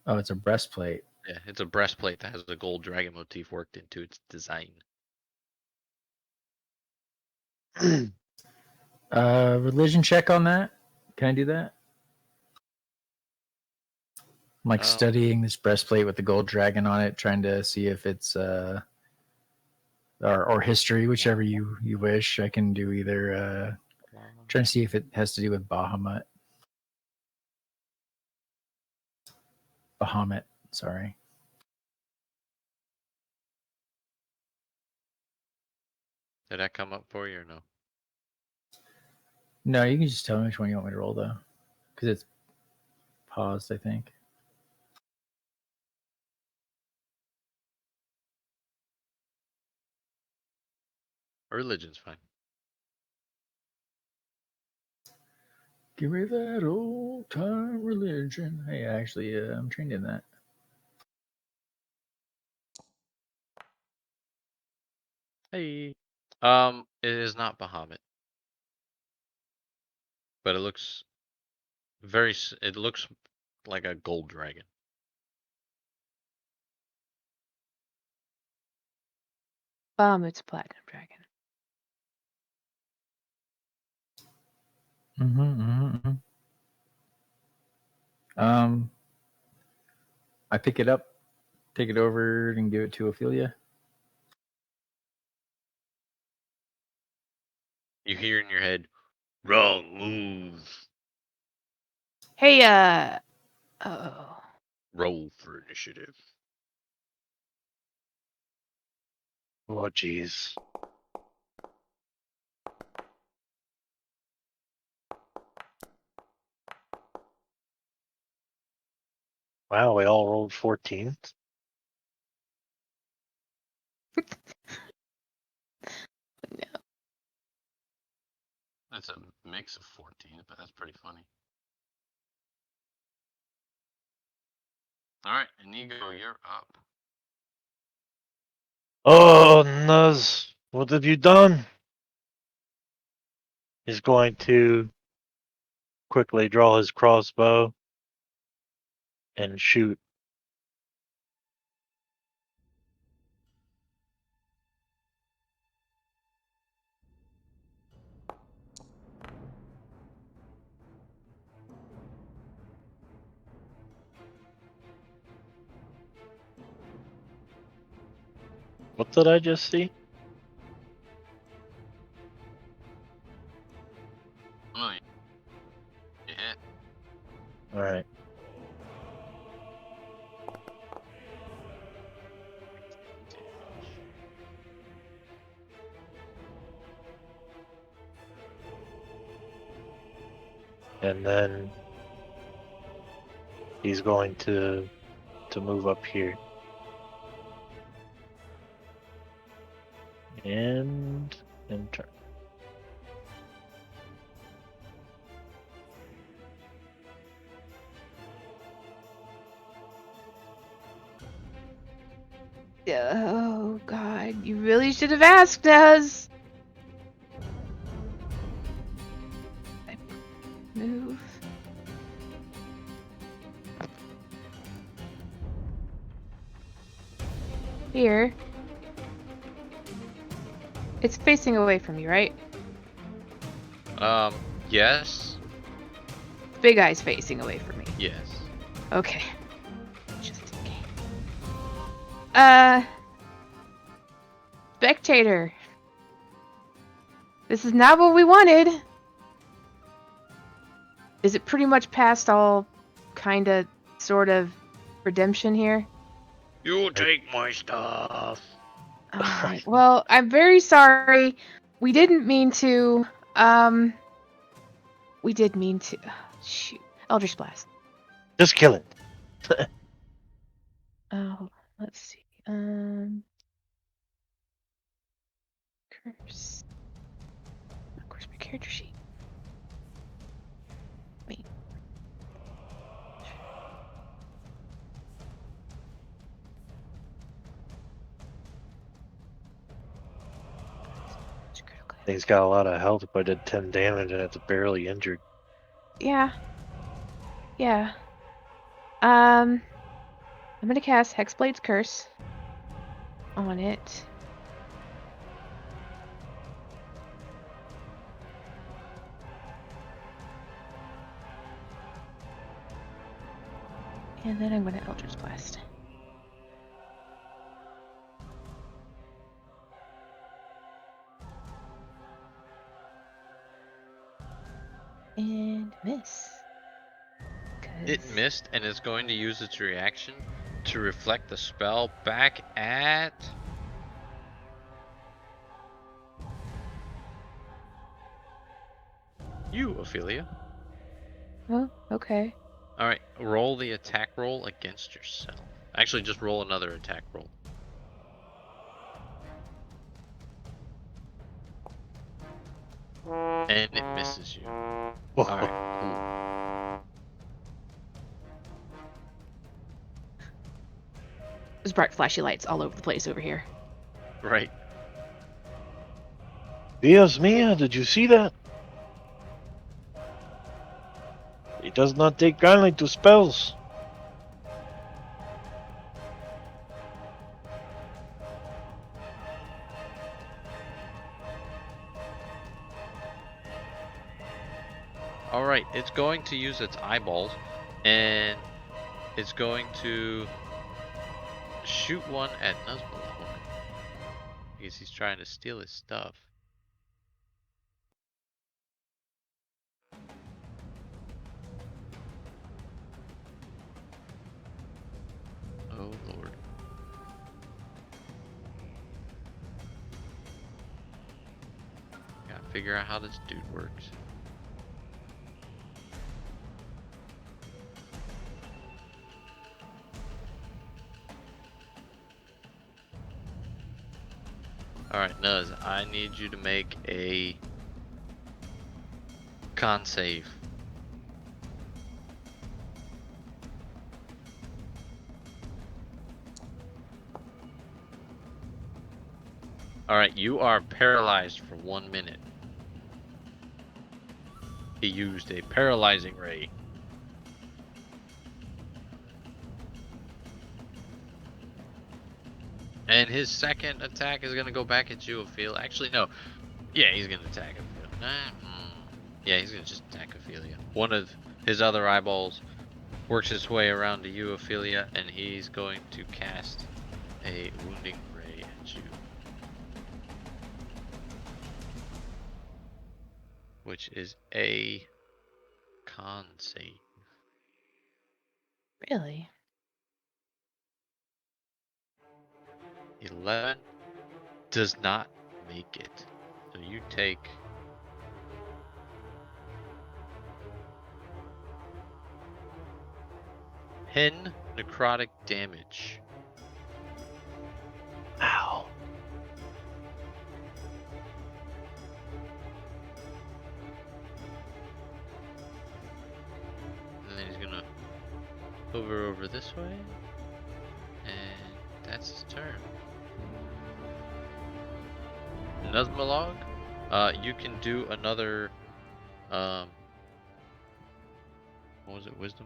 Oh, it's a breastplate. Yeah, it's a breastplate that has a gold dragon motif worked into its design. Religion check on that. Can I do that? I'm like studying this breastplate with the gold dragon on it, trying to see if it's or history, whichever you wish. I can do either. Trying to see if it has to do with Bahamut. Bahamut, sorry. Did that come up for you or no? No, you can just tell me which one you want me to roll though, because it's paused, I think. Religion's fine. Give me that old time religion. Hey, actually, I'm trained in that. Hey. It is not Bahamut, but it looks it looks like a gold dragon. It's a platinum dragon. I pick it up, take it over, and give it to Ophelia. You hear in your head, wrong move. Hey, oh. Roll for initiative. Oh, jeez. Wow, we all rolled 14s. No. That's a mix of 14, but that's pretty funny. All right, Inigo, you're up. Oh, Nuz, what have you done? He's going to quickly draw his crossbow and shoot. What did I just see? Oh, you hit. All right. And then he's going to move up here. And turn. Oh, God. You really should have asked us. Move. Here. It's facing away from you, right? Yes. Big Eye's facing away from me. Yes. Okay. Just in case. Spectator. This is not what we wanted. Is it pretty much past all kinda, sort of redemption here? You take my stuff. Alright. Well, I'm very sorry. We didn't mean to. We did mean to. Shoot. Eldritch Blast. Just kill it. Oh, let's see. Curse. Of course, my character sheet. Wait. He's got a lot of health, but did 10 damage and it's barely injured. Yeah. Yeah. I'm gonna cast Hexblade's Curse on it. And then I'm gonna Eldritch Blast. And miss. It missed and is going to use its reaction to reflect the spell back at you, Ophelia. Oh, okay. Alright, roll the attack roll against yourself. Actually, just roll another attack roll. And it misses you. Alright, cool. There's bright flashy lights all over the place over here. Right. Dios mia, did you see that? He does not take kindly to spells. Alright, it's going to use its eyeballs, and it's going to shoot one at Nuzmalog, because he's trying to steal his stuff. Oh lord. Gotta figure out how this dude works. Alright, Nuz, I need you to make a con save. Alright, you are paralyzed for 1 minute. He used a paralyzing ray. And his second attack is gonna go back at you, Ophelia. Actually, no. Yeah, he's gonna attack Ophelia. Yeah, he's gonna just attack Ophelia. One of his other eyeballs works its way around to you, Ophelia, and he's going to cast a wounding ray at you. Which is a con save. Really? 11 does not make it. So you take 10 necrotic damage. Ow. And then he's gonna hover over this way. And that's his turn. Nuzmalog, you can do another, what was it, wisdom?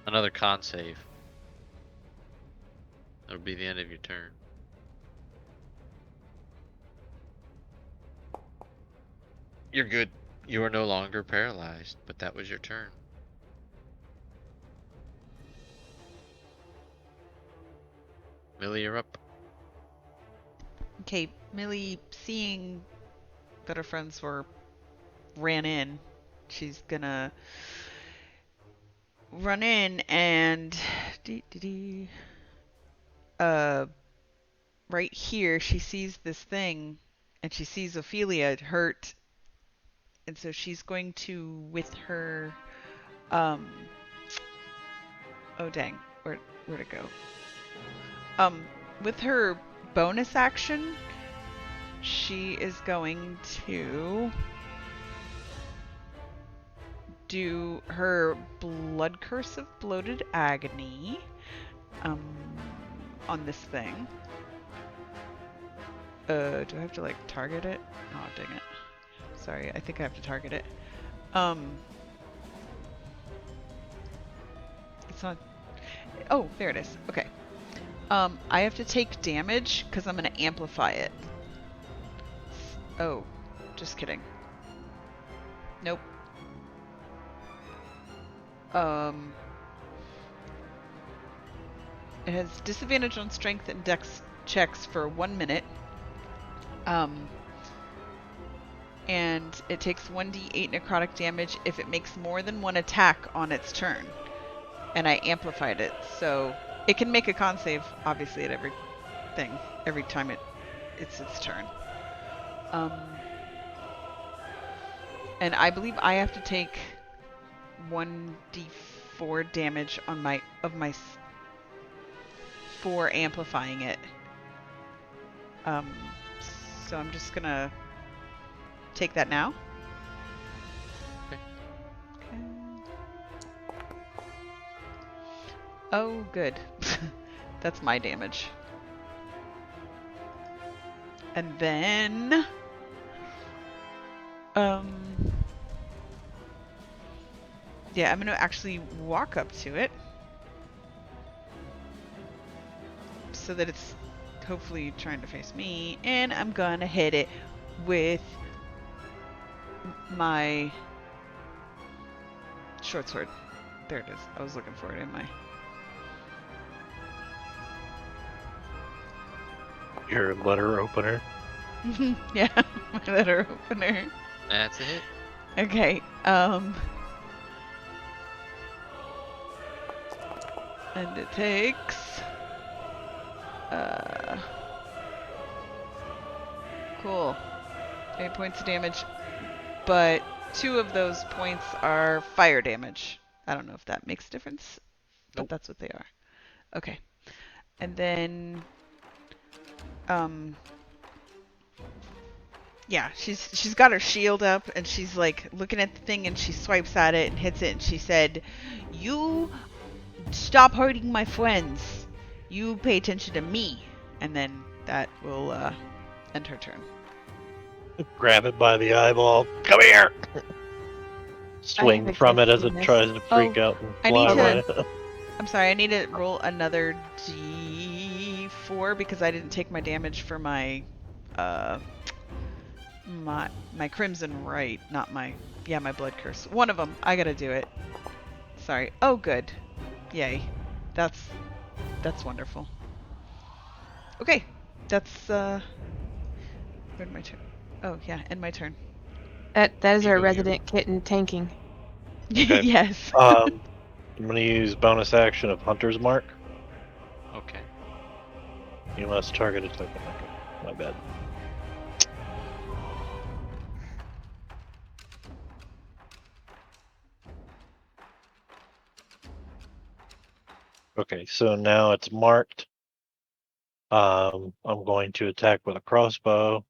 Another con save. That'll be the end of your turn. You're good. You are no longer paralyzed, but that was your turn. Millie, you're up. Okay, Millie, seeing that her friends ran in, she's gonna run in and right here she sees this thing, and she sees Ophelia hurt, and so she's going to, with her oh dang, where'd it go? With her bonus action, she is going to do her Blood Curse of Bloated Agony on this thing. Do I have to like target it? Oh dang it. Sorry, I think I have to target it. It's not. Oh, there it is. Okay. I have to take damage because I'm gonna amplify it. Oh, just kidding. Nope. It has disadvantage on strength and dex checks for 1 minute. And it takes 1d8 necrotic damage if it makes more than one attack on its turn. And I amplified it, so it can make a con save, obviously, at every time it's its turn. And I believe I have to take 1d4 damage on my for amplifying it. So I'm just gonna take that now. Okay. Oh, good. That's my damage. And then... yeah, I'm going to actually walk up to it. So that it's hopefully trying to face me. And I'm going to hit it with my short sword. There it is. I was looking for it in my... Your letter opener. yeah, my letter opener. That's a hit. Okay, and it takes... cool. 8 points of damage, but 2 of those points are fire damage. I don't know if that makes a difference, but Nope. that's what they are. Okay. And then, yeah, she's got her shield up, and she's like looking at the thing, and she swipes at it and hits it, and she said, "You stop hurting my friends. You pay attention to me." And then that will end her turn. Grab it by the eyeball. Come here! Swing from it as it tries to freak out and fly away. I'm sorry, I need to roll another d4 because I didn't take my damage for my my crimson right, not my my blood curse. One of them. I gotta do it. Sorry. Oh, good. Yay. That's wonderful. Okay, that's where'd my turn? Oh yeah, end my turn. That is our resident kitten tanking. Okay. Yes. I'm gonna use bonus action of Hunter's Mark. Okay. You must target a token. Okay. My bad. Okay, so now it's marked. I'm going to attack with a crossbow.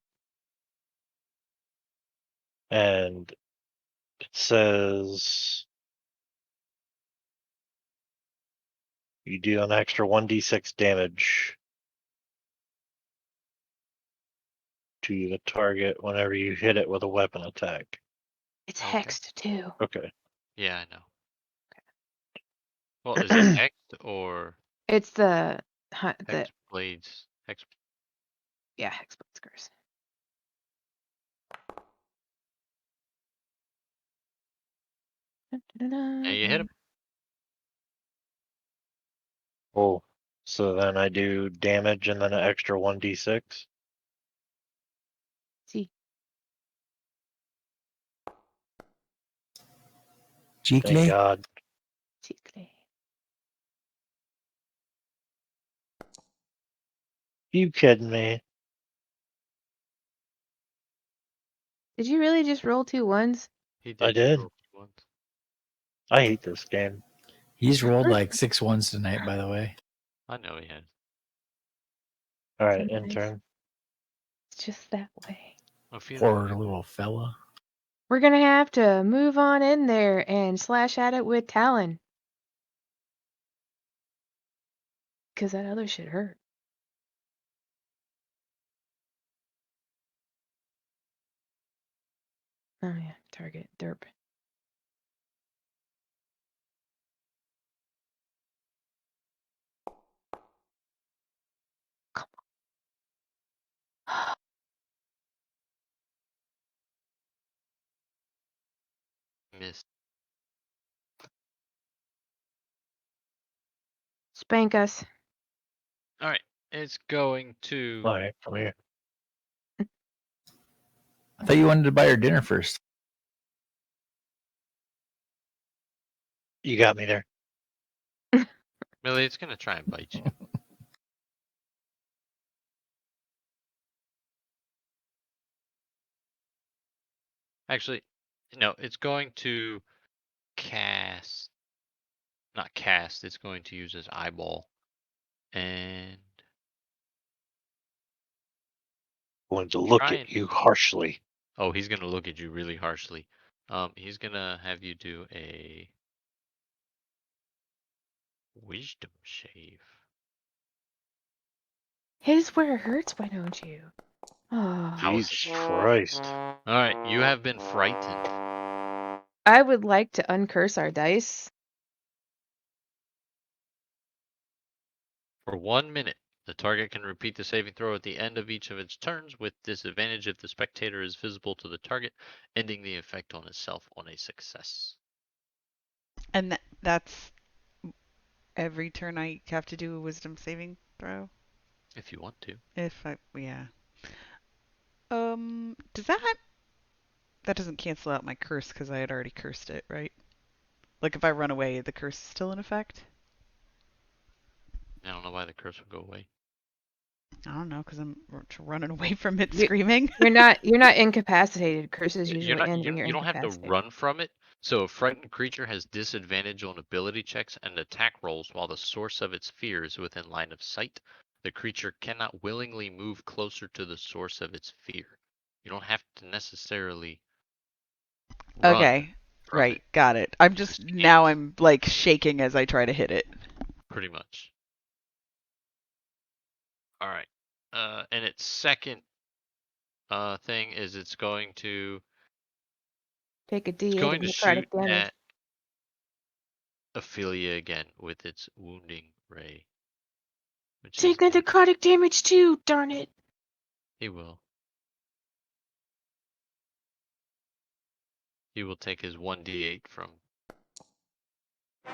And it says you do an extra 1d6 damage to the target whenever you hit it with a weapon attack. It's hexed too. Okay. Yeah, I know. Okay. Well, is it hexed or It's the hex blades? Hex. Yeah, hex blades curse. Yeah, you hit him. Oh, so then I do damage and then an extra 1d6. See. Thank God. Chicle. You kidding me? Did you really just roll 2 1s? He did. I did. Once. I hate this game. He's rolled like 6 1s tonight, by the way. I know he has. All right, Sometimes intern. It's just that way. Poor little fella. We're gonna have to move on in there and slash at it with Talon. Because that other shit hurt. Oh yeah, target, derp. Come on. Missed. Spank us. All right, it's going to. All right, come here. I thought you wanted to buy her dinner first. You got me there. Millie, it's going to try and bite you. Actually, no, it's going to cast. Not cast, it's going to use its eyeball. And. Going to look at you harshly. Oh, he's gonna look at you really harshly. He's gonna have you do a wisdom save. Hit where it hurts, why don't you? Oh. Jesus Christ. Alright, you have been frightened. I would like to uncurse our dice. For 1 minute, the target can repeat the saving throw at the end of each of its turns with disadvantage if the spectator is visible to the target, ending the effect on itself on a success. And that's every turn I have to do a wisdom saving throw? If you want to. Yeah. Does that doesn't cancel out my curse because I had already cursed it, right? Like if I run away, the curse is still in effect? I don't know why the curse would go away. I don't know, because I'm running away from it screaming. You're not incapacitated. Curses You're usually not, end when you're you don't have to incapacitated. run from it. So a frightened creature has disadvantage on ability checks and attack rolls while the source of its fear is within line of sight. The creature cannot willingly move closer to the source of its fear. You don't have to necessarily run Okay, from right, it. got it. I'm like shaking as I try to hit it. Pretty much. All right. And its second thing is it's going to Take a D8 of shoot necrotic damage. at Ophelia again with its wounding ray. Take the necrotic damage too, darn it. He will. He will take his 1d8 from.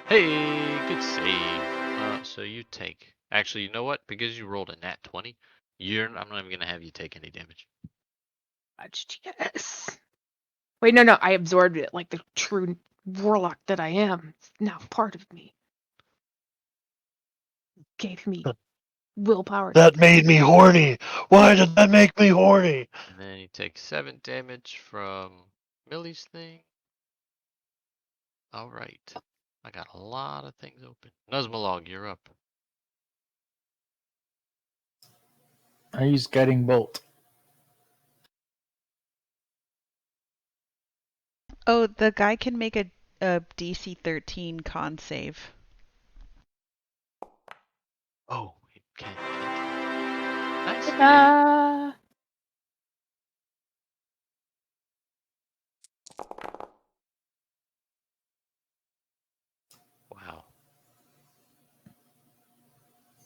Hey, good save. So you take. Actually, you know what? Because you rolled a nat 20, I'm not even gonna have you take any damage. Yes. Wait, no, I absorbed it like the true warlock that I am. It's now part of me. Gave me willpower. That made me horny. Why did that make me horny? And then you take 7 damage from Millie's thing. All right. I got a lot of things open. Nuzmalog, you're up. I use Guiding Bolt. Oh, the guy can make a DC 13 con save. Oh, he can't. Nice. Wow.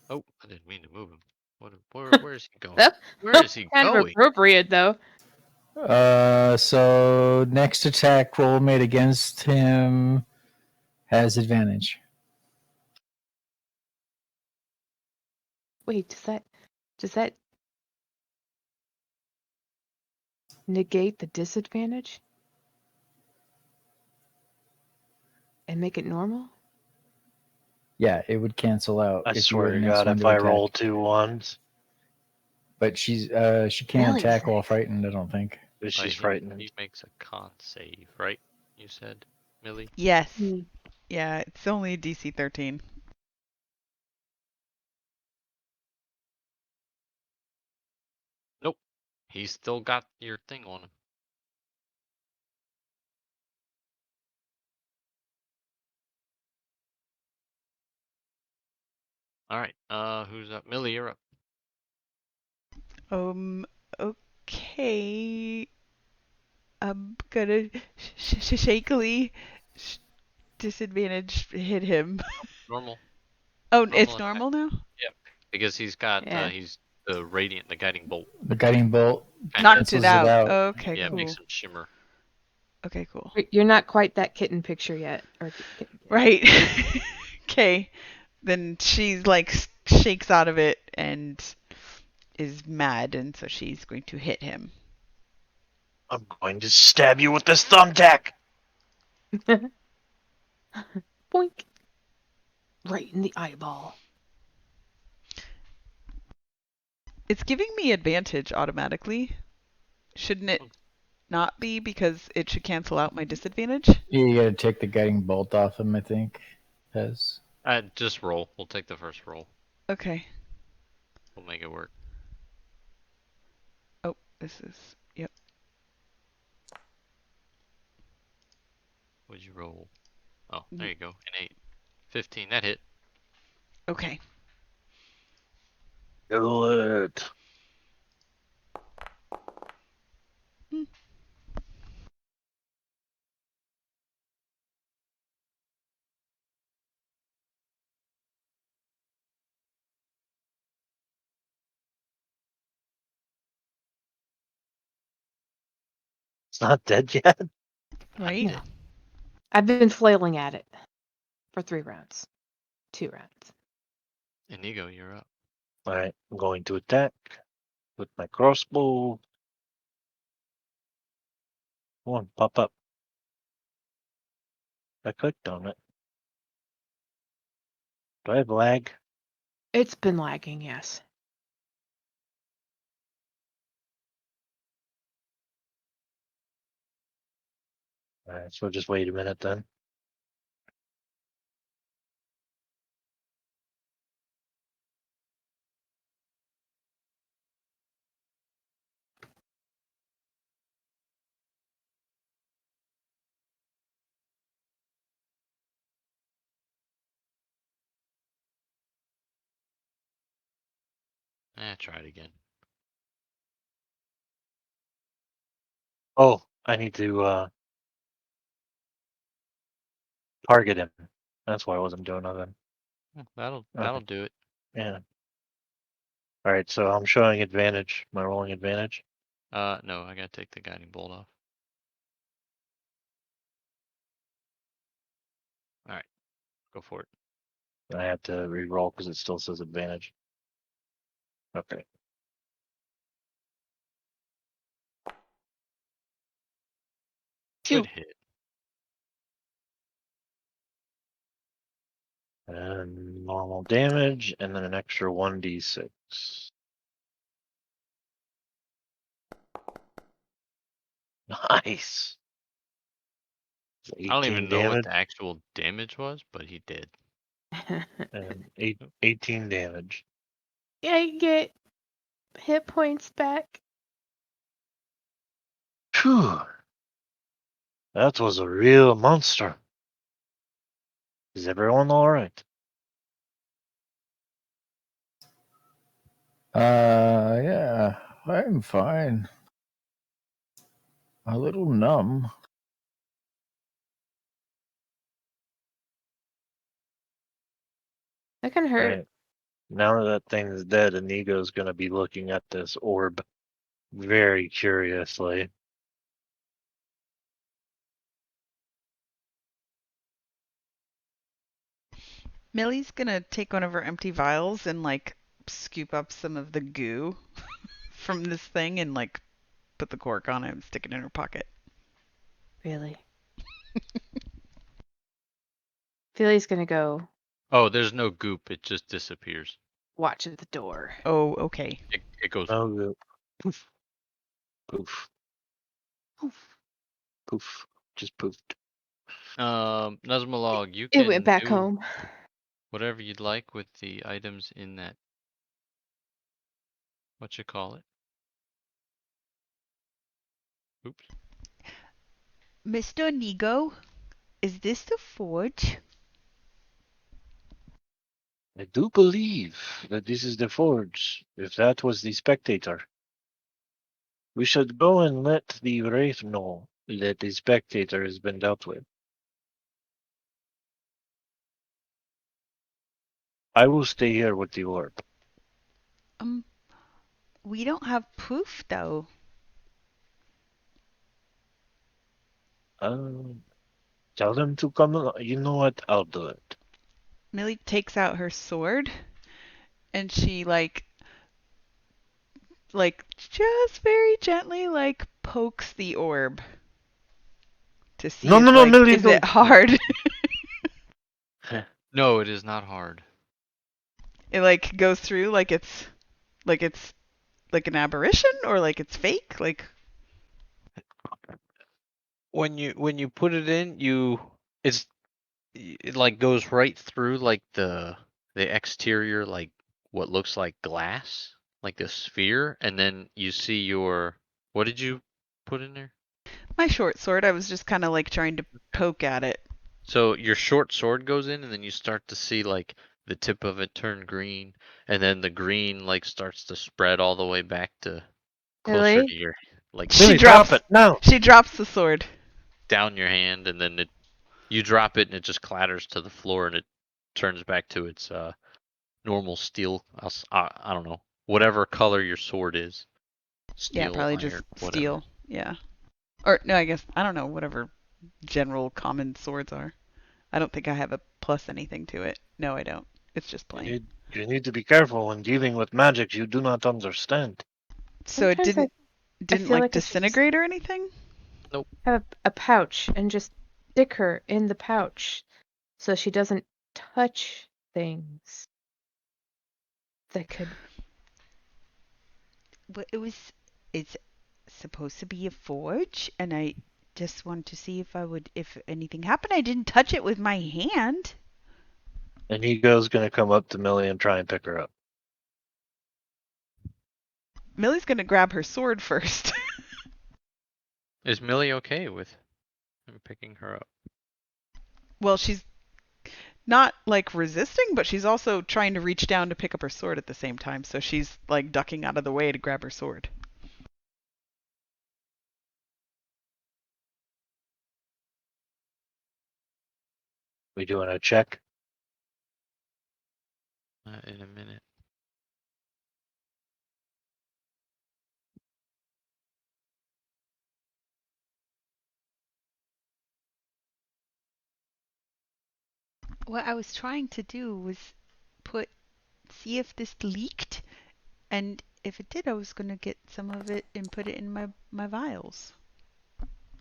Oh, I didn't mean to move him. Where is he going? Where is he kind going? of appropriate, though. So next attack roll made against him has advantage. Wait, does that negate the disadvantage? And make it normal? Yeah, it would cancel out. I if swear you to were God, if I roll 2 1s. But she can't attack while frightened, I don't think. But she's frightened. He makes a con save, right? You said, Millie? Yes. Yeah, it's only DC 13. Nope. He's still got your thing on him. All right. Who's up? Millie, you're up. Okay. I'm gonna shakily disadvantage hit him. Normal. Oh, it's normal now? Yep. Because he's got he's the radiant, the guiding bolt. The guiding bolt knocked it out. Okay, yeah, cool. makes him shimmer. Okay, cool. You're not quite that kitten picture yet. Right. Okay. Then she's like shakes out of it and is mad, and so she's going to hit him. I'm going to stab you with this thumbtack. Boink. Right in the eyeball. It's giving me advantage automatically. Shouldn't it not be, because it should cancel out my disadvantage? You gotta take the guiding bolt off him, I think. Just roll. We'll take the first roll. Okay. We'll make it work. Oh, this is... Yep. What'd you roll? Oh, there you go. An 8. 15. That hit. Okay. Do it. Hmm. It's not dead yet. Right? No. I've been flailing at it for 3 rounds. 2 rounds. Inigo, you're up. All right, I'm going to attack with my crossbow. Come on, pop up. I clicked on it. Do I have lag? It's been lagging, yes. All right, so just wait a minute then. Try it again. Oh, I need to target him. That's why I wasn't doing nothing. That'll Okay. do it. Yeah. All right, so I'm showing advantage. My rolling advantage. No, I gotta take the guiding bolt off. All right, go for it. I have to re-roll because it still says advantage. Okay. Good hit. And normal damage, and then an extra 1d6. Nice. I don't 18 even know what damage the actual damage was, but he did. and 18 damage. Yeah, you get hit points back. Phew. That was a real monster. Is everyone all right? Yeah, I'm fine. A little numb. That can hurt. Right. Now that thing is dead, Inigo's gonna be looking at this orb very curiously. Millie's gonna take one of her empty vials and like scoop up some of the goo from this thing and like put the cork on it and stick it in her pocket. Really. Philly's gonna go Oh, there's no goop. It just disappears. watch at the door. Oh, okay. It goes. Oh, good. Poof. Poof. Poof. Poof. Just poofed. Nuzmalog, you It went can back do home. whatever you'd like with the items in that. What you call it? Oops. Mr. Nigo, is this the forge? I do believe that this is the forge, if that was the spectator. We should go and let the wraith know that the spectator has been dealt with. I will stay here with the orb. We don't have proof though. Tell them to come along. You know what? I'll do it. Millie takes out her sword and she like just very gently like pokes the orb to see No, if no, no, like Millie, is it don't. hard. No, it is not hard. It like goes through like it's like an aberration or like it's fake like When you put it in, it like goes right through like the exterior, like what looks like glass, like the sphere, and then you see your, what did you put in there? My short sword. I was just kind of like trying to poke at it. So your short sword goes in, and then you start to see like the tip of it turn green, and then the green like starts to spread all the way back to closer to Really? your like She Millie, drop it. No. She drops the sword. down your hand, and then you drop it, and it just clatters to the floor, and it turns back to its normal steel. I don't know, whatever color your sword is, Yeah, steel, probably just iron, whatever. steel. Yeah. Or no, I guess I don't know. Whatever general common swords are. I don't think I have a plus anything to it. No, I don't. It's just You plain. need, you need to be careful when dealing with magic you do not understand. So it Sometimes I didn't feel like like I should just disintegrate or anything? Nope. have a pouch and just stick her in the pouch so she doesn't touch things that could. Well, it's supposed to be a forge, and I just want to see if anything happened. I didn't touch it with my hand. And Ego's going to come up to Millie and try and pick her up. Millie's gonna grab her sword first. Is Millie okay with him picking her up? Well, she's not like resisting, but she's also trying to reach down to pick up her sword at the same time. So she's like ducking out of the way to grab her sword. We doing a check? In a minute. What I was trying to do was see if this leaked, and if it did, I was gonna get some of it and put it in my vials.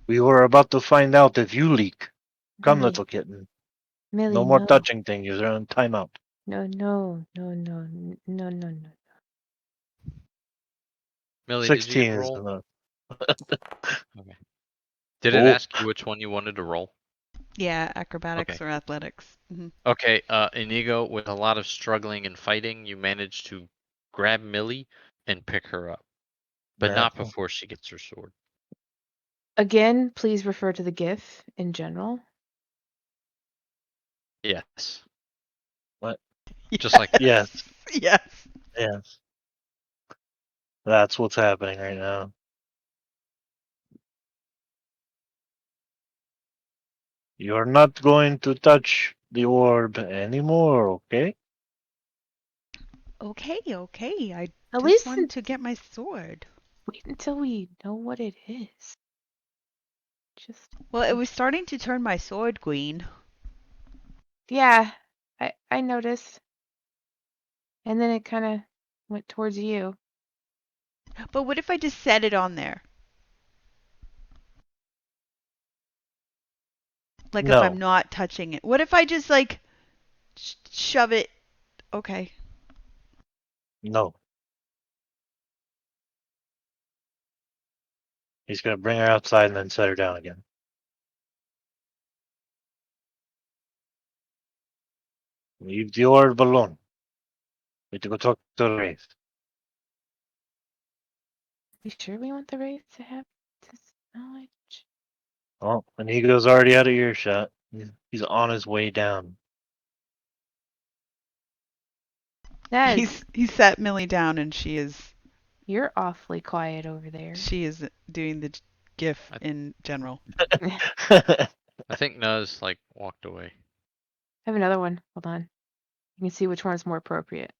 We were about to find out if you leak. Come, Millie, little kitten. Millie, No more no. touching things. You're on timeout. No, no, no, no, no, no, no. Millie, did you get 16 a is roll? enough. Okay. Did it Oh, ask you which one you wanted to roll? Yeah, acrobatics Okay. or athletics. Okay, Inigo, with a lot of struggling and fighting, you manage to grab Millie and pick her up, but not miracle. before she gets her sword. Again, please refer to the GIF in general. Yes, What? just like that. Yes, Yes. yes. That's what's happening right now. You're not going to touch the orb anymore, okay? Okay, okay. I At just least wanted to get my sword. wait until we know what it is. Just Well, it was starting to turn my sword green. yeah, I noticed. And then it kind of went towards you. But what if I just set it on there? Like if I'm No, not touching it. What if I just like shove it? Okay. no. He's going to bring her outside and then set her down again. Leave the orb alone. We have to go talk to the Wraith. We sure we want the Wraith to have this knowledge? Oh, and Ego's already out of earshot. He's on his way down. Nez, He sat Millie down, and you're awfully quiet over there. she is doing the GIF I, in general. I think Nuz like walked away. I have another one. Hold on. You can see which one is more appropriate.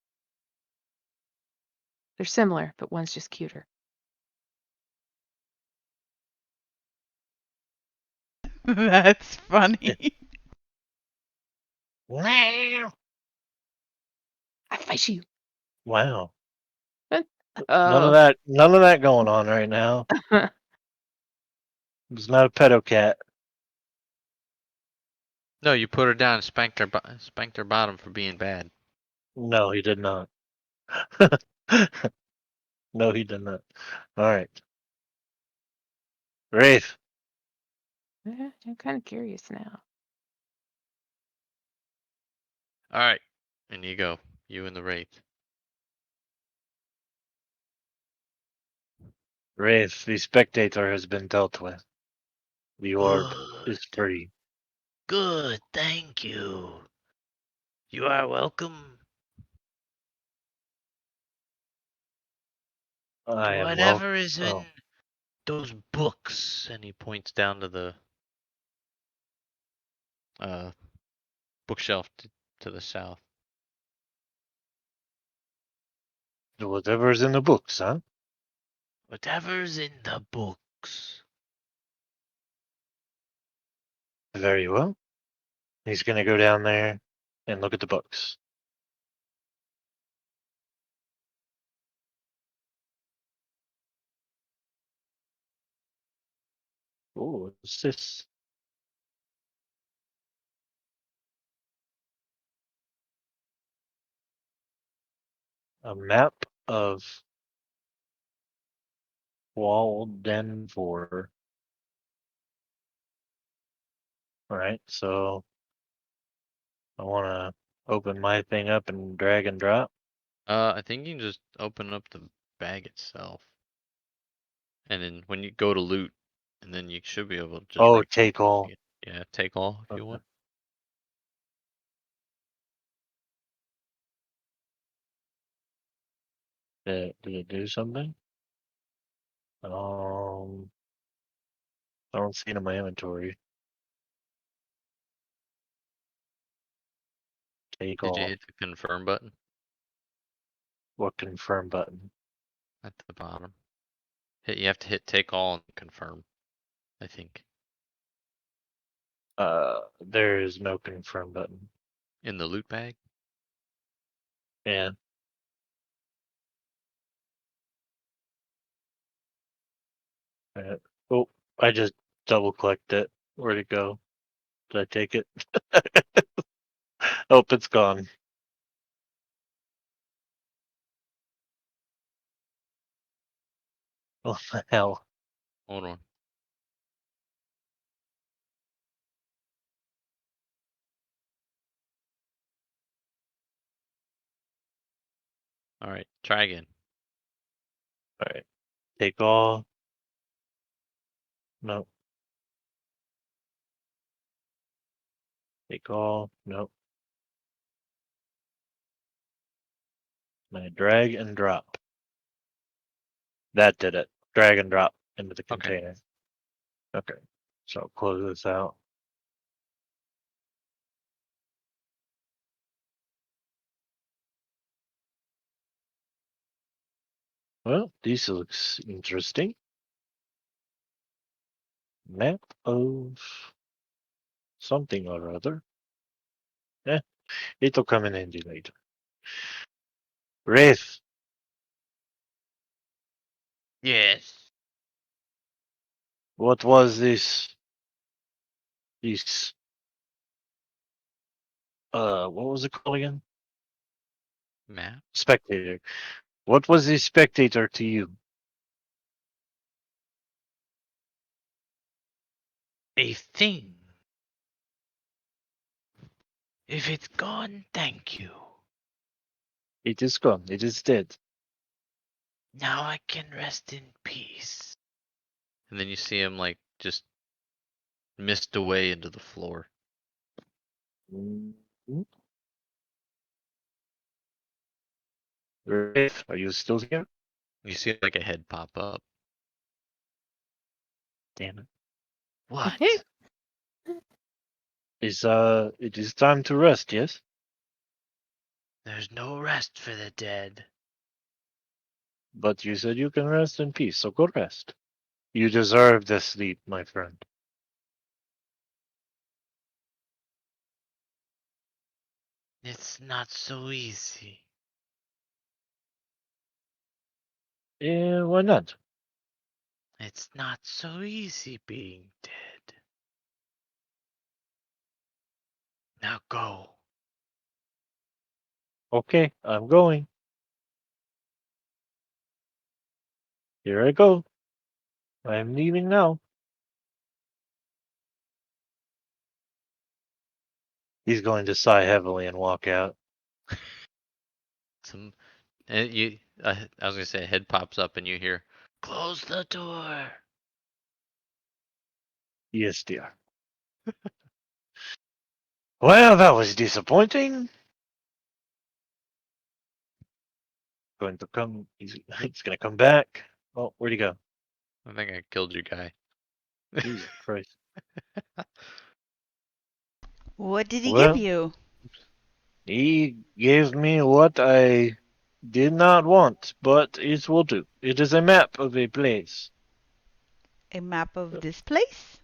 They're similar, but one's just cuter. That's funny. Wow. I fight you. Wow. None Oh. of that. None of that going on right now. It's not a pedo cat. No, you put her down and spanked her bottom for being bad. No, he did not. No, he did not. All right, Wraith. I'm kind of curious now. All right, and you go. You and the wraith. Wraith, the spectator has been dealt with. The orb is free. Good, thank you. You are welcome. I am Whatever is in oh, those books. And he points down to the bookshelf to the south. whatever's in the books, huh? Whatever's in the books. Very well. He's gonna go down there and look at the books. Oh, what's this? A map of Phandelver. Alright, so I wanna open my thing up and drag and drop. I think you can just open up the bag itself. And then when you go to loot, and then you should be able to just Oh, take all. yeah, take all if you Okay. want. Did it do something? I don't see it in my inventory. Take Did you all. hit the confirm button What confirm button? at the bottom? You have to hit take all and confirm, I think, There is no confirm button. in the loot bag. Yeah. Oh, I just double clicked it. Where'd it go? Did I take it? Oh, it's gone. What the hell? Hold on. All right, try again. Alright. Take all. No. Take all. Nope. I drag and drop. That did it. Drag and drop into the Okay. container. Okay. So I'll close this out. Well, this looks interesting. Map of something or other. It'll come in handy later. Wraith, Yes. what was this? This what was it called again? Map. Spectator. What was this spectator to you? A thing. If it's gone, thank you. It is gone. It is dead. Now I can rest in peace. And then you see him like just mist away into the floor. Mhm. Wraith, are you still here? You see like a head pop up. Damn it. What? It is time to rest, yes? There's no rest for the dead. But you said you can rest in peace, so go rest. You deserve the sleep, my friend. It's not so easy. Yeah, why not? It's not so easy being dead. Now go. Okay, I'm going. Here I go. I'm leaving now. He's going to sigh heavily and walk out. Some and you. I was gonna say a head pops up and you hear Close the door. Yes, dear. Well, that was disappointing. Going to come. He's going to come back. Oh, where'd he go? I think I killed your guy. Jesus Christ. What did he give Well, you? he gave me what I did not want, but it will do. It is a map of a place. A map of this place?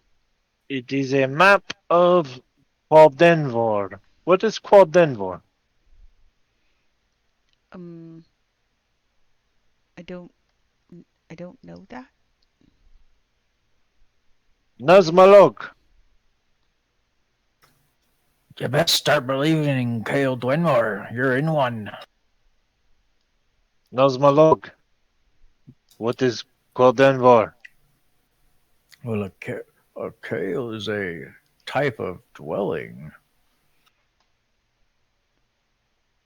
It is a map of Phandelver. What is Phandelver? Um, I don't, I don't know that. Nazmalog. You best start believing in Kale Dwenmore. You're in one. Nazmalog. What is Phandelver? Well, a kale is a type of dwelling.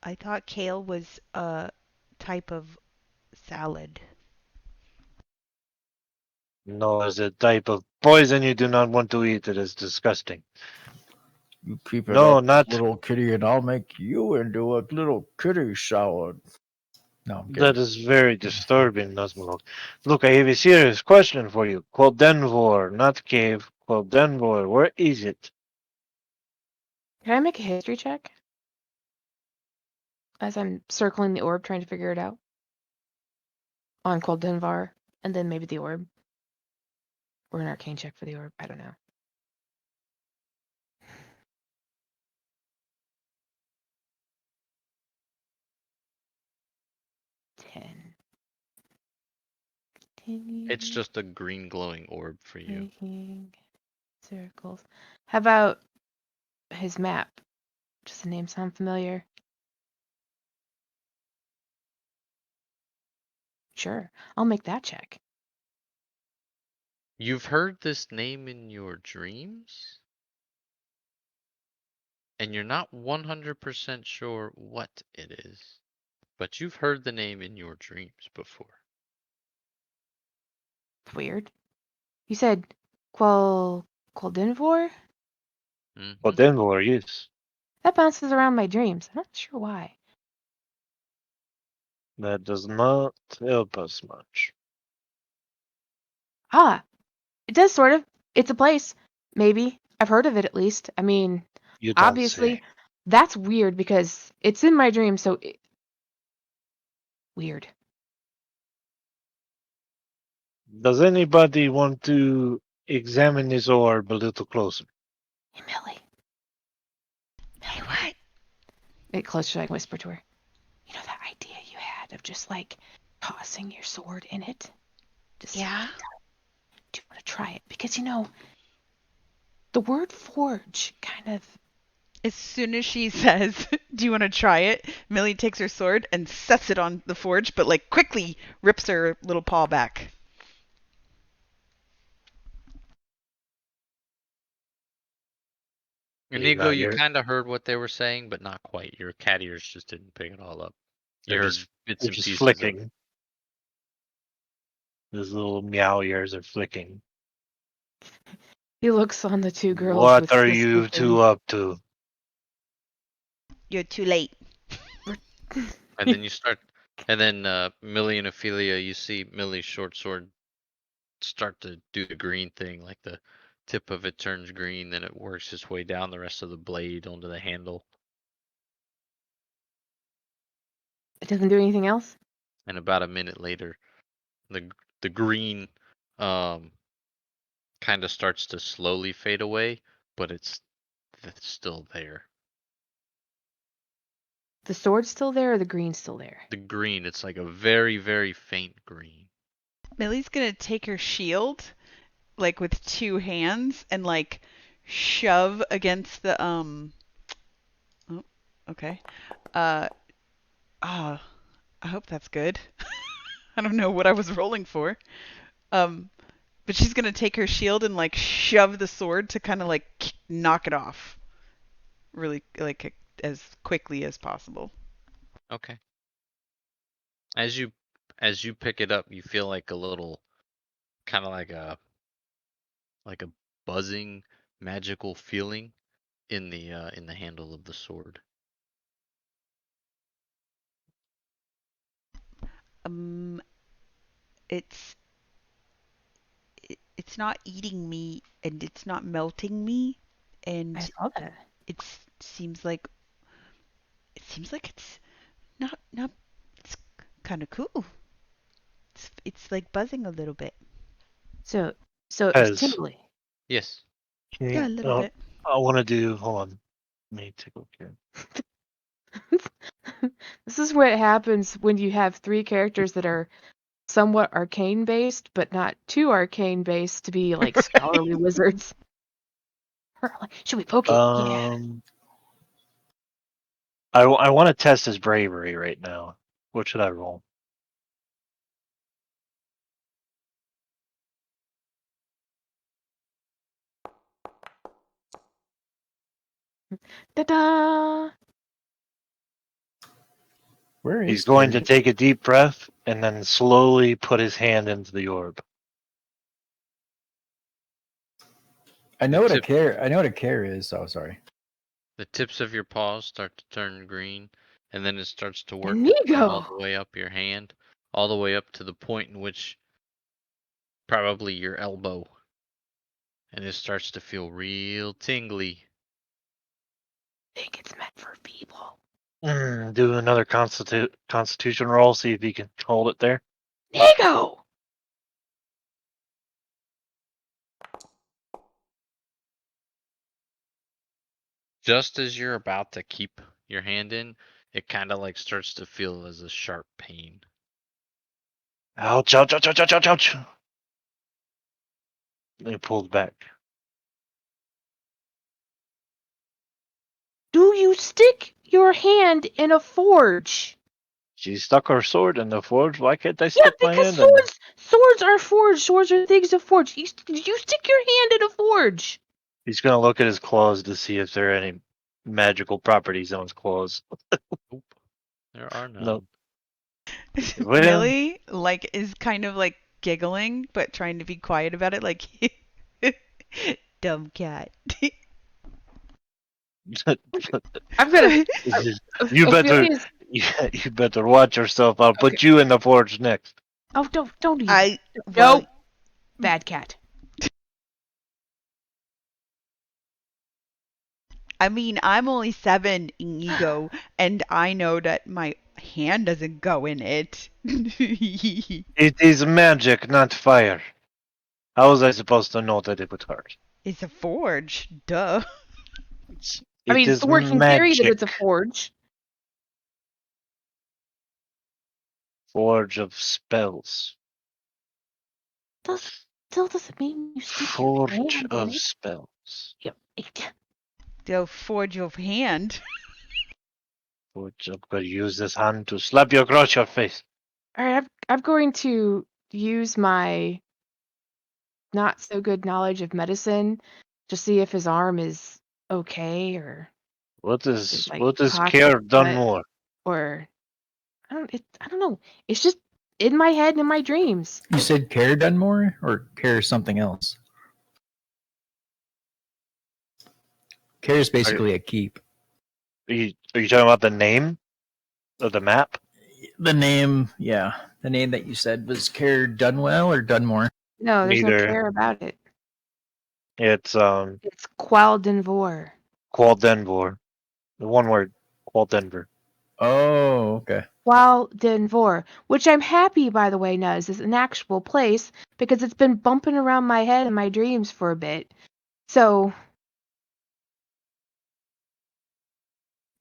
I thought kale was a type of salad. No, it's a type of poison you do not want to eat. It is disgusting. You keep it No, up, not little kitty, and I'll make you into a little kitty salad. No, I'm that kidding. is very disturbing, Nazmalog. Look, I have a serious question for you. Denvor, not cave. Denvor, where is it? Can I make a history check? As I'm circling the orb, trying to figure it out. On Denvar, and then maybe the orb. Or an arcane check for the orb. I don't know. Ten. Continue It's just a green glowing orb for you. making circles. How about his map? Does the name sound familiar? Sure, I'll make that check. You've heard this name in your dreams? And you're not 100% sure what it is. But you've heard the name in your dreams before. It's weird. You said Qualdinvor? Mm-hmm. Denvor, yes. That bounces around my dreams. I'm not sure why. That does not help us much. Ah, it does sort of. It's a place. Maybe. I've heard of it at least. I mean, You don't obviously, say. that's weird because it's in my dream, so weird. Does anybody want to examine this orb a little closer? Hey, Millie. Hey, what? Get closer so I can whisper to her. You know that idea you had of just like tossing your sword in it? Just Yeah? do you want to try it? Because the word forge kind of. As soon as she says, "Do you want to try it?" Millie takes her sword and sets it on the forge, but like quickly rips her little paw back. Inigo, you You're kind of heard what they were saying, but not quite. Your cat ears just didn't pick it all up. You they're heard just bits they're and just pieces of it. flicking. Those little meow ears are flicking. He looks on the two girls What with are you suspicion. two up to? You're too late. And then you start, and then Millie and Ophelia, you see Millie's short sword start to do the green thing, like the tip of it turns green, then it works its way down the rest of the blade onto the handle. It doesn't do anything else? And about a minute later, the green um kind of starts to slowly fade away, but it's still there. The sword's still there or the green's still there? The green, it's like a very, very faint green. Millie's gonna take her shield, like with two hands, and like shove against the Oh, okay. Uh. Ah. I hope that's good. I don't know what I was rolling for. Um. But she's gonna take her shield and like shove the sword to kind of like knock it off, really like as quickly as possible. Okay. As you pick it up, you feel like a little kind of like a buzzing, magical feeling in the handle of the sword. Um, it's it's not eating me and it's not melting me, I and saw that. it seems like it's not it's kind of cool. It's like buzzing a little bit. So it was Pez. tingly. Yes. Yeah, a little bit. I want to do. Hold on. Let me take a look here. This is what happens when you have 3 characters that are somewhat arcane based, but not too arcane based to be like scholarly wizards. Should we poke it? Yeah. I want to test his bravery right now. What should I roll? Ta-da! Where He's is going to Carrie? take a deep breath and then slowly put his hand into the orb. I know what a care. I know what a care is. Oh, sorry. The tips of your paws start to turn green, and then it starts to work its way all Inigo! the way up your hand, all the way up to the point in which probably your elbow, and it starts to feel real tingly. I think it's meant for people. Do another constitution roll, see if he can hold it there. Inigo! Just as you're about to keep your hand in, it kind of like starts to feel as a sharp pain. Ouch, ouch, ouch, ouch, ouch, ouch, ouch. Then he pulled back. Do you stick your hand in a forge? She stuck her sword in the forge. Why can't I Yeah, stick my because hand in there? swords are forged. Swords are things to forge. You stick your hand in a forge. He's going to look at his claws to see if there are any magical properties on his claws. Nope, there are none. Nope. Well, Millie like is kind of like giggling but trying to be quiet about it, like dumb cat. I'm gonna. you better Ophelia's. you better watch yourself. I'll Okay. put you in the forge next. Oh, don't even. I Nope. well, Bad cat. I mean, I'm only 7 in ego, and I know that my hand doesn't go in it. It is magic, not fire. How was I supposed to know that it would hurt? It's a forge, duh. I It mean, it's is the working theory that magic. it's a forge. Forge of spells. Still doesn't mean you stick your Forge hand in of it. spells. Yep. The forge of hand. Forge. I'm going to use this hand to slap you across your face. All right, I'm going to use my not so good knowledge of medicine to see if his arm is okay or What is is like what is possibly care done cut more? or I don't know. It's just in my head and in my dreams. You said Care Dunmore or Care something else? Care is basically a keep. Are you talking about the name of the map? The name, yeah. The name that you said was Care Dunwell or Dunmore? No, there's no Neither. care about it. It's It's Qualdenvor. Qualdenvor. The one word, Qualdenvor. Oh, okay. Qualdenvor, which I'm happy, by the way, Nuz, is an actual place because it's been bumping around my head in my dreams for a bit. So,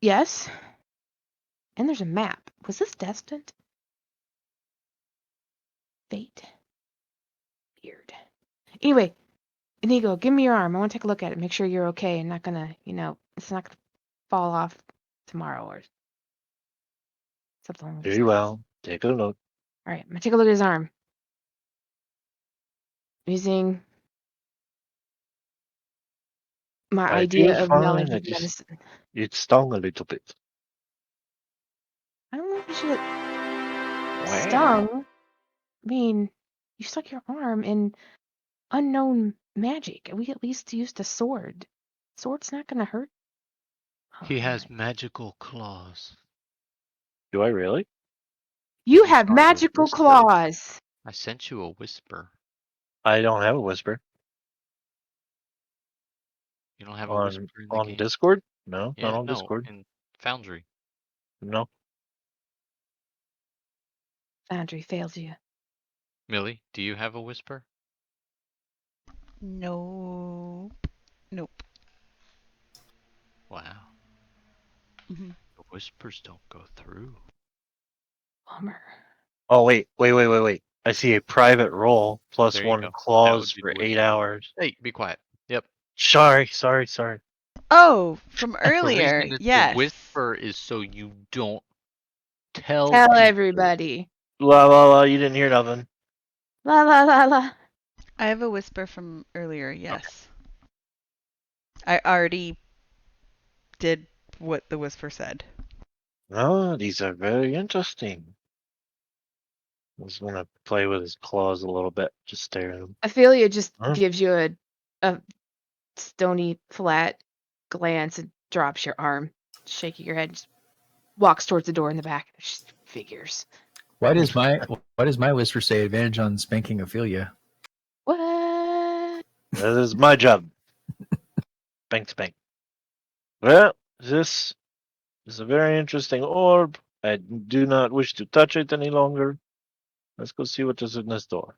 yes. And there's a map. Was this destined? Fate. Weird. Anyway, Inigo, give me your arm. I want to take a look at it. Make sure you're okay and not gonna, it's not gonna fall off tomorrow or something like that. Very well. Take a look. All right, I'm gonna take a look at his arm. Using my I feel idea of fine. knowledge of medicine. It stung a little bit. I don't know if you should Where? stung. I mean, you stuck your arm in unknown magic. We at least used a sword. Sword's not gonna hurt. He has Alright. magical claws. Do I really? You You have saw the magical whisper. claws. I sent you a whisper. I don't have a whisper. You don't have a whisper in the On game? Discord? No, Yeah, not on no, Discord. in Foundry. No. Foundry failed you. Millie, do you have a whisper? Nope. Nope. Wow. Mhm. The whispers don't go through. Bummer. Oh wait. I see a private roll plus There you one go. That clause would be for the 8 whisper. hours. Hey, be quiet. Yep. Sorry. Oh, from The earlier. reason it's a Yes. whisper is so you don't tell Tell people. everybody. La la la, you didn't hear nothing. La la la la. I have a whisper from earlier. Yes. I already did what the whisper said. Oh, these are very interesting. I was gonna play with his claws a little bit, just stare at him. Ophelia just Huh? gives you a stony, flat glance and drops your arm, shaking your head, just walks towards the door in the back. Just figures. Why does my whisper say advantage on spanking Ophelia? What? That is my job. Spank. Well, this is a very interesting orb. I do not wish to touch it any longer. Let's go see what is in this door.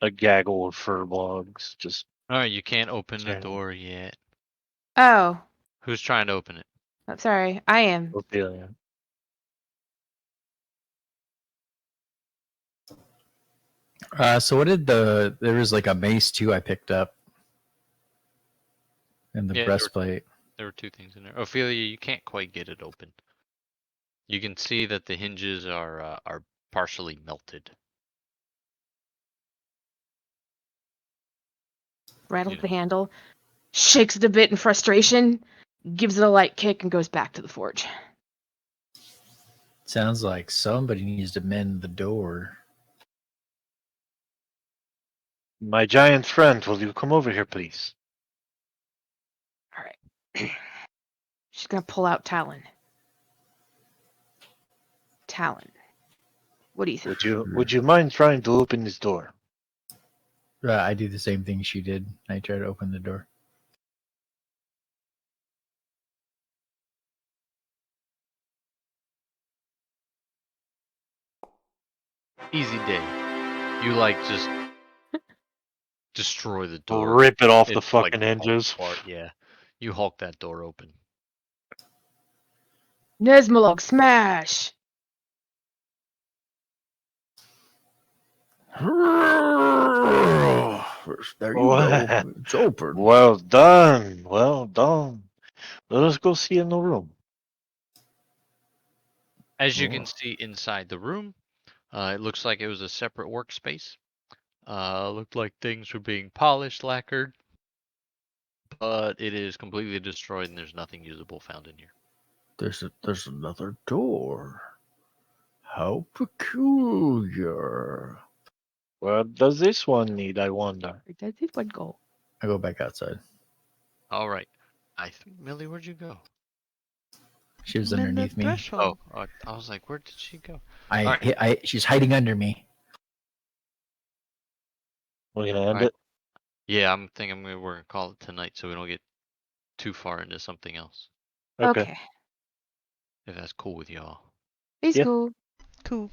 A gaggle of furbolgs. Just Alright, you can't open the staring. door yet. Oh, Who's trying to open it? I'm sorry. I am. Ophelia. So what did there was like a mace too I picked up. And the Yeah, breastplate. There were two things in there. Ophelia, you can't quite get it open. You can see that the hinges are partially melted. Rattles You the know. handle, shakes it a bit in frustration, gives it a light kick, and goes back to the forge. Sounds like somebody needs to mend the door. My giant friend, will you come over here, please? All right. She's gonna pull out Talon. Talon. What do you think? Would you mind trying to open this door? I do the same thing she did. I try to open the door. Easy day. You like just destroy the door. Rip it off the It, fucking like, falls hinges. apart. Yeah. You hulk that door open. Nesmolog, smash! There you go. It's open. Well done. Let us go see in the room. As you can see inside the room, it looks like it was a separate workspace. Looked like things were being polished, lacquered, but it is completely destroyed and there's nothing usable found in here. There's another door. How peculiar. What does this one need, I wonder? Where does this one go? I go back outside. All right. Millie, where'd you go? She was Mend the underneath me. threshold. Oh, I was like, where did she go? She's hiding under me. We're gonna end Alright. it. Yeah, we're gonna call it tonight so we don't get too far into something else. Okay. If that's cool with y'all. He's Yeah. cool. Cool.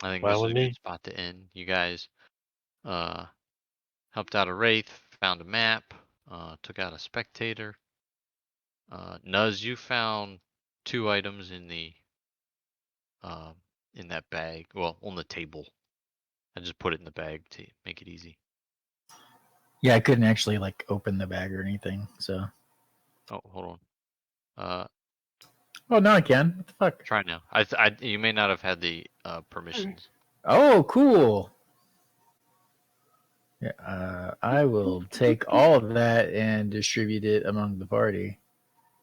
I think Fine this is with a me. good spot to end. You guys helped out a wraith, found a map, took out a spectator. Nuz, you found 2 items in that bag. Well, on the table. I just put it in the bag to make it easy. Yeah, I couldn't actually like open the bag or anything. So. Oh, hold on. Oh, now I can. What the fuck? Try now. You may not have had the permissions. Oh, cool. Yeah, I will take all of that and distribute it among the party.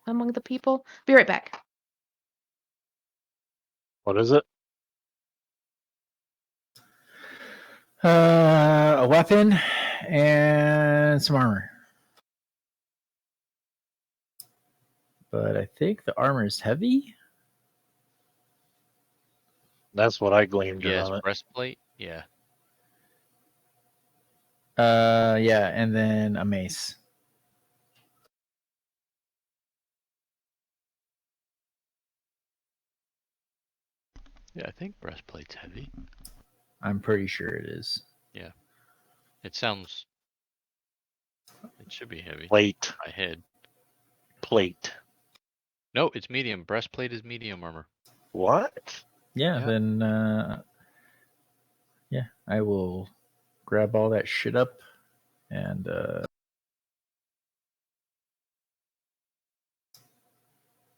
Among the people. Be right back. What is it? A weapon and some armor. But I think the armor is heavy. That's what I gleamed Yes, on it. breastplate. Yeah. Yeah, and then a mace. Yeah, I think breastplate's heavy. I'm pretty sure it is. Yeah. It sounds. It should be heavy. Plate. My head. Plate. No, it's medium. Breastplate is medium armor. What? Yeah, Yeah. then yeah, I will grab all that shit up and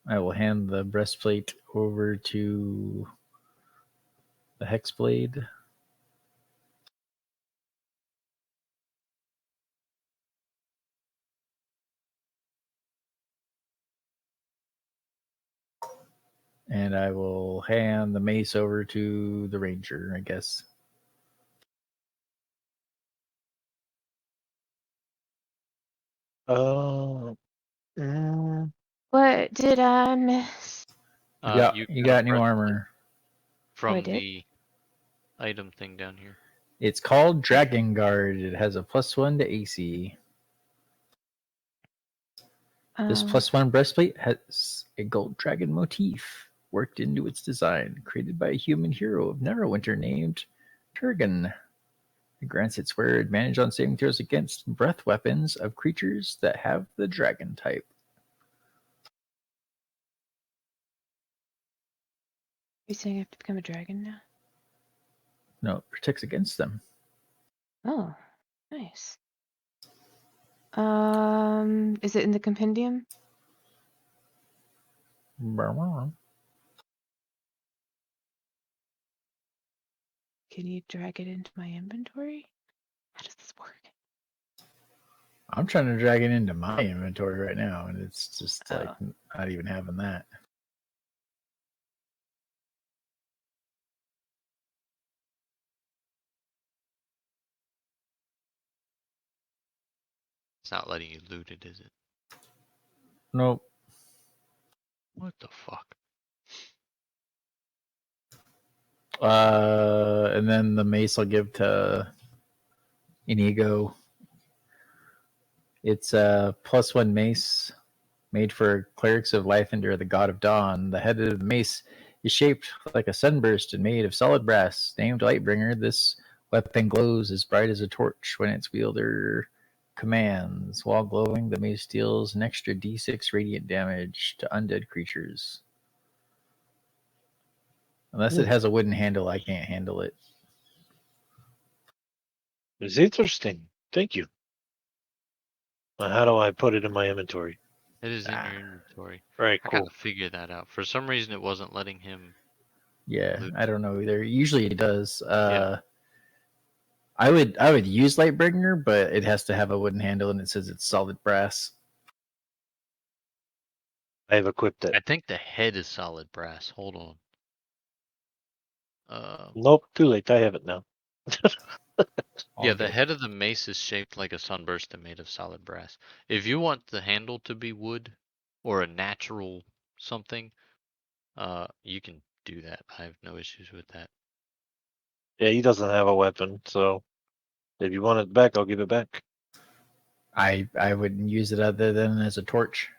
I will hand the breastplate over to the Hexblade. And I will hand the mace over to the Ranger, I guess. Mm, What did I miss? You got new armor. From I did? the item thing down here. It's called Dragon Guard. It has a +1 to AC. This +1 breastplate has a gold dragon motif worked into its design, created by a human hero of Neverwinter named Turgon. It grants its wearer advantage on saving throws against breath weapons of creatures that have the dragon type. Are you saying I have to become a dragon now? No, it protects against them. Oh, nice. Is it in the compendium? Can you drag it into my inventory? How does this work? I'm trying to drag it into my inventory right now, and it's just like Oh. not even having that. It's not letting you loot it, is it? Nope. What the fuck? And then the mace I'll give to Inigo. It's a +1 mace made for clerics of Lathander, the god of dawn. The head of the mace is shaped like a sunburst and made of solid brass. Named Lightbringer, this weapon glows as bright as a torch when its wielder commands. While glowing, the mace deals an extra d6 radiant damage to undead creatures. Unless it has a wooden handle, I can't handle it. It's interesting. Thank you. How do I put it in my inventory? It is in your inventory. Right, I cool. gotta figure that out. For some reason, it wasn't letting him. Yeah, loot. I don't know either. Usually it does. Yeah. I would use Lightbringer, but it has to have a wooden handle, and it says it's solid brass. I have equipped it. I think the head is solid brass. Hold on. Nope, too late. I have it now. Yeah, the head of the mace is shaped like a sunburst and made of solid brass. If you want the handle to be wood or a natural something, you can do that. I have no issues with that. Yeah, he doesn't have a weapon, so if you want it back, I'll give it back. I wouldn't use it other than as a torch.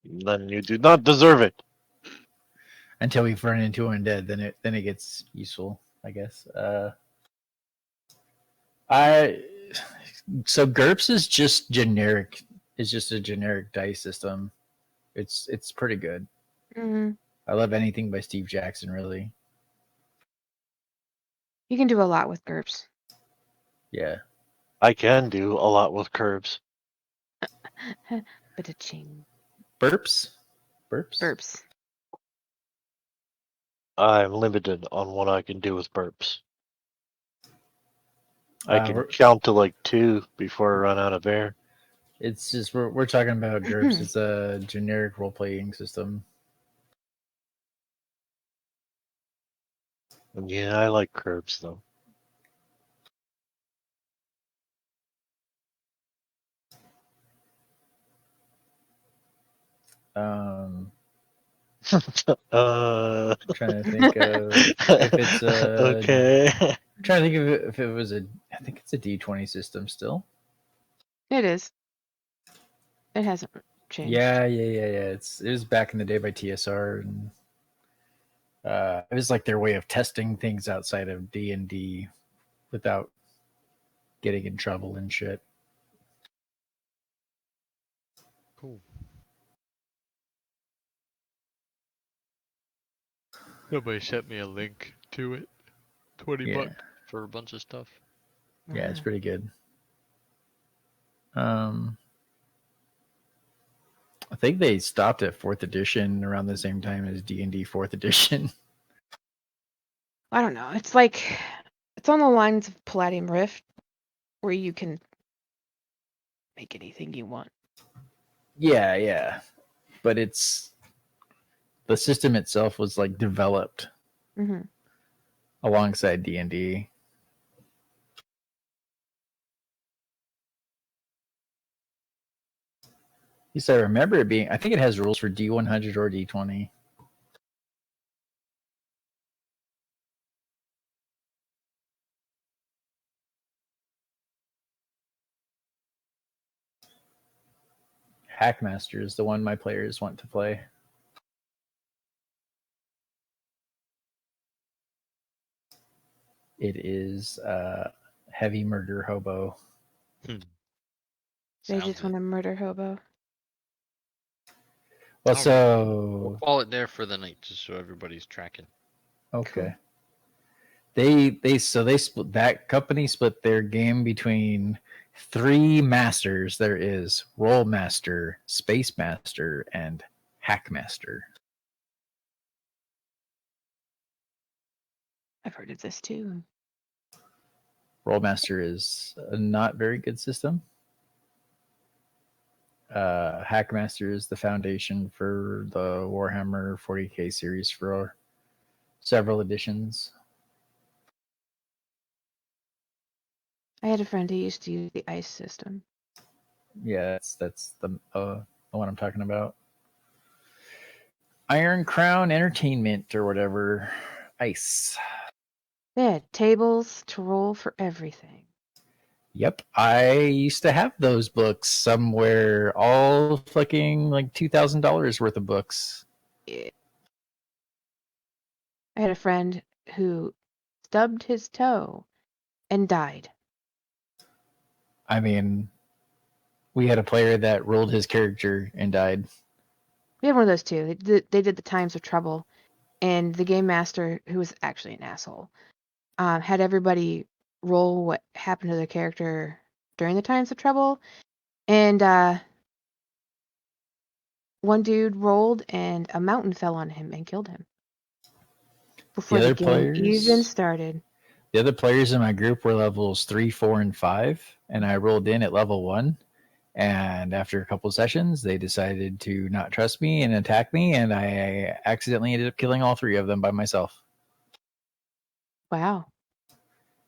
Then you do not deserve it. Until we've run into undead, then it gets useful, I guess. So GURPS is just generic. It's just a generic dice system. It's pretty good. Mm-hmm. I love anything by Steve Jackson, really. You can do a lot with GURPS. Yeah. I can do a lot with curves. Ba-da-ching. Burps? Burps. I'm limited on what I can do with burps. I can We're- count to like 2 before I run out of air. It's just we're talking about GURPS. It's a generic role playing system. Yeah, I like curbs though. Um, uh. I'm trying to think of if it's a. Okay. I'm trying to think of if it was a. I think it's a D20 system still. It is. It hasn't changed. Yeah. It was back in the day by TSR, and it was like their way of testing things outside of D&D without getting in trouble and shit. Cool. Somebody sent me a link to it. $20 for a bunch of stuff. Yeah, it's pretty good. I think they stopped at 4th edition around the same time as D&D 4th edition. I don't know. It's like it's on the lines of Palladium Rift, where you can make anything you want. Yeah. But it's the system itself was like developed alongside D&D. At least I remember it being. I think it has rules for D100 or D20. Hackmaster is the one my players want to play. It is heavy murder hobo. They just want to murder hobo. Well, We'll call it there for the night, just so everybody's tracking. Okay. Cool. They split that company split their game between 3 masters. There is Roll Master, Space Master, and Hackmaster. I've heard of this too. Rollmaster is a not very good system. Hackmaster is the foundation for the Warhammer 40k series for several editions. I had a friend who used to use the ice system. Yeah, that's the one I'm talking about. Iron Crown Entertainment or whatever. Ice. They had tables to roll for everything. Yep, I used to have those books somewhere, all fucking like $2,000 worth of books. Yeah. I had a friend who stubbed his toe and died. I mean, we had a player that rolled his character and died. We had one of those too. They did the Times of Trouble, and the game master, who was actually an asshole, had everybody roll what happened to their character during the Times of Trouble, and one dude rolled, and a mountain fell on him and killed him before the game even started. The other players in my group were levels 3, 4, and 5, and I rolled in at level 1. And after a couple of sessions, they decided to not trust me and attack me, and I accidentally ended up killing all 3 of them by myself. Wow.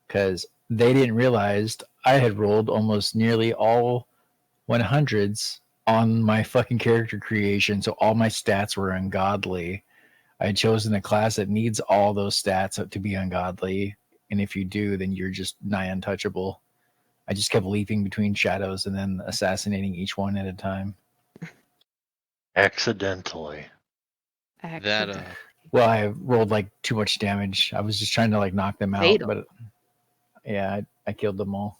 Because they didn't realize I had rolled almost nearly all 100s on my fucking character creation, so all my stats were ungodly. I had chosen a class that needs all those stats to be ungodly, and if you do, then you're just nigh untouchable. I just kept leaping between shadows and then assassinating each one at a time. Accidentally. Well, I rolled like too much damage. I was just trying to like knock them out, but yeah, I killed them all.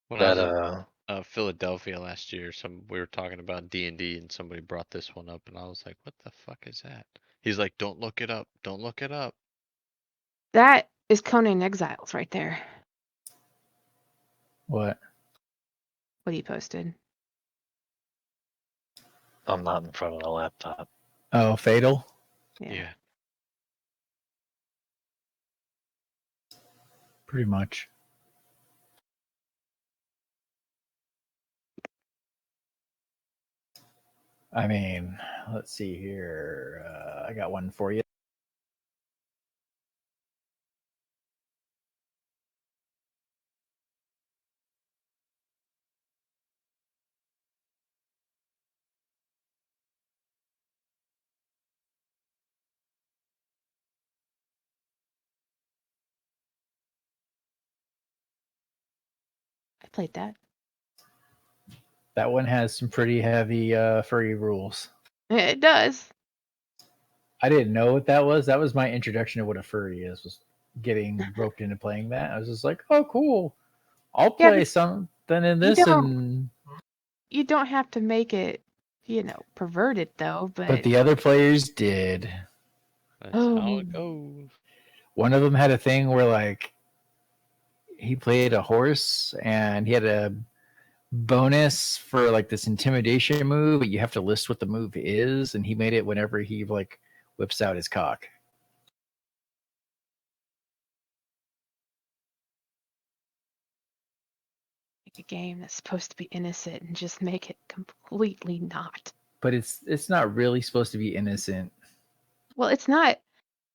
When I was in Philadelphia last year, we were talking about D&D, and somebody brought this one up, and I was like, "What the fuck is that?" He's like, "Don't look it up. Don't look it up." That is Conan Exiles right there. What? What he posted. I'm not in front of the laptop. Oh, Fatal? Yeah. Pretty much. I mean, let's see here. I got one for you. played that. That one has some pretty heavy furry rules. It does. I didn't know what that was. That was my introduction to what a furry is. Was getting roped into playing that. I was just like, oh, cool. I'll play something in this, and you don't have to make it, perverted though. But the other players did. That's how it goes. One of them had a thing where like he played a horse and he had a bonus for like this intimidation move, but you have to list what the move is, and he made it whenever he like whips out his cock. A game that's supposed to be innocent and just make it completely not. But it's not really supposed to be innocent. Well, it's not.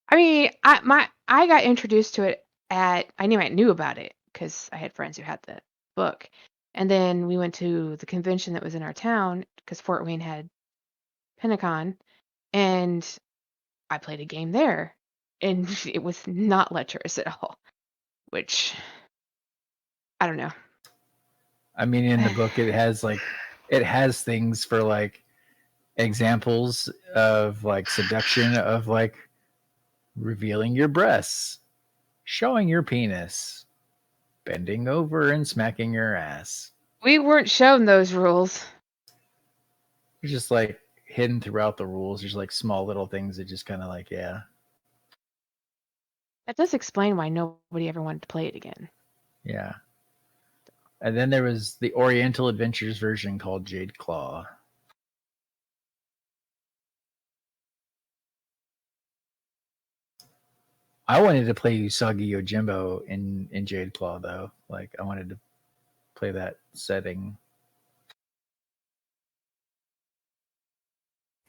I mean, I got introduced to it I knew about it because I had friends who had the book, and then we went to the convention that was in our town because Fort Wayne had Pentagon, and I played a game there, and it was not lecherous at all, which I don't know. I mean, in the book, it has things for like examples of like seduction, of like revealing your breasts, showing your penis, bending over and smacking your ass. We weren't shown those rules. It's just like hidden throughout the rules. There's like small little things that just kind of like, yeah. That does explain why nobody ever wanted to play it again. Yeah. And then there was the Oriental Adventures version called Jade Claw. I wanted to play Usagi Yojimbo in Jade Claw, though. Like, I wanted to play that setting.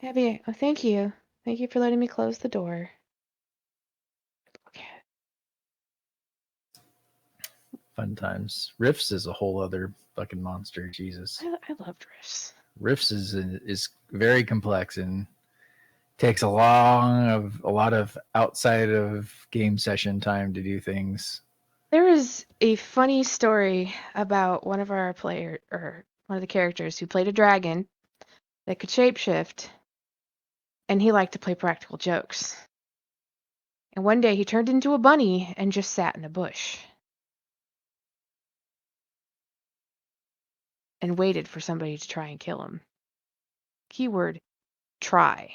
Abby, thank you. Thank you for letting me close the door. Okay. Fun times. Rifts is a whole other fucking monster. Jesus. I loved Rifts. Rifts is very complex and takes a lot of outside of game session time to do things. There is a funny story about one of the characters who played a dragon that could shapeshift, and he liked to play practical jokes. And one day he turned into a bunny and just sat in a bush and waited for somebody to try and kill him. Keyword, try.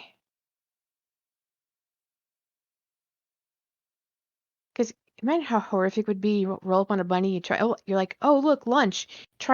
Because imagine how horrific it would be. You roll up on a bunny, you're like, oh, look, lunch. Try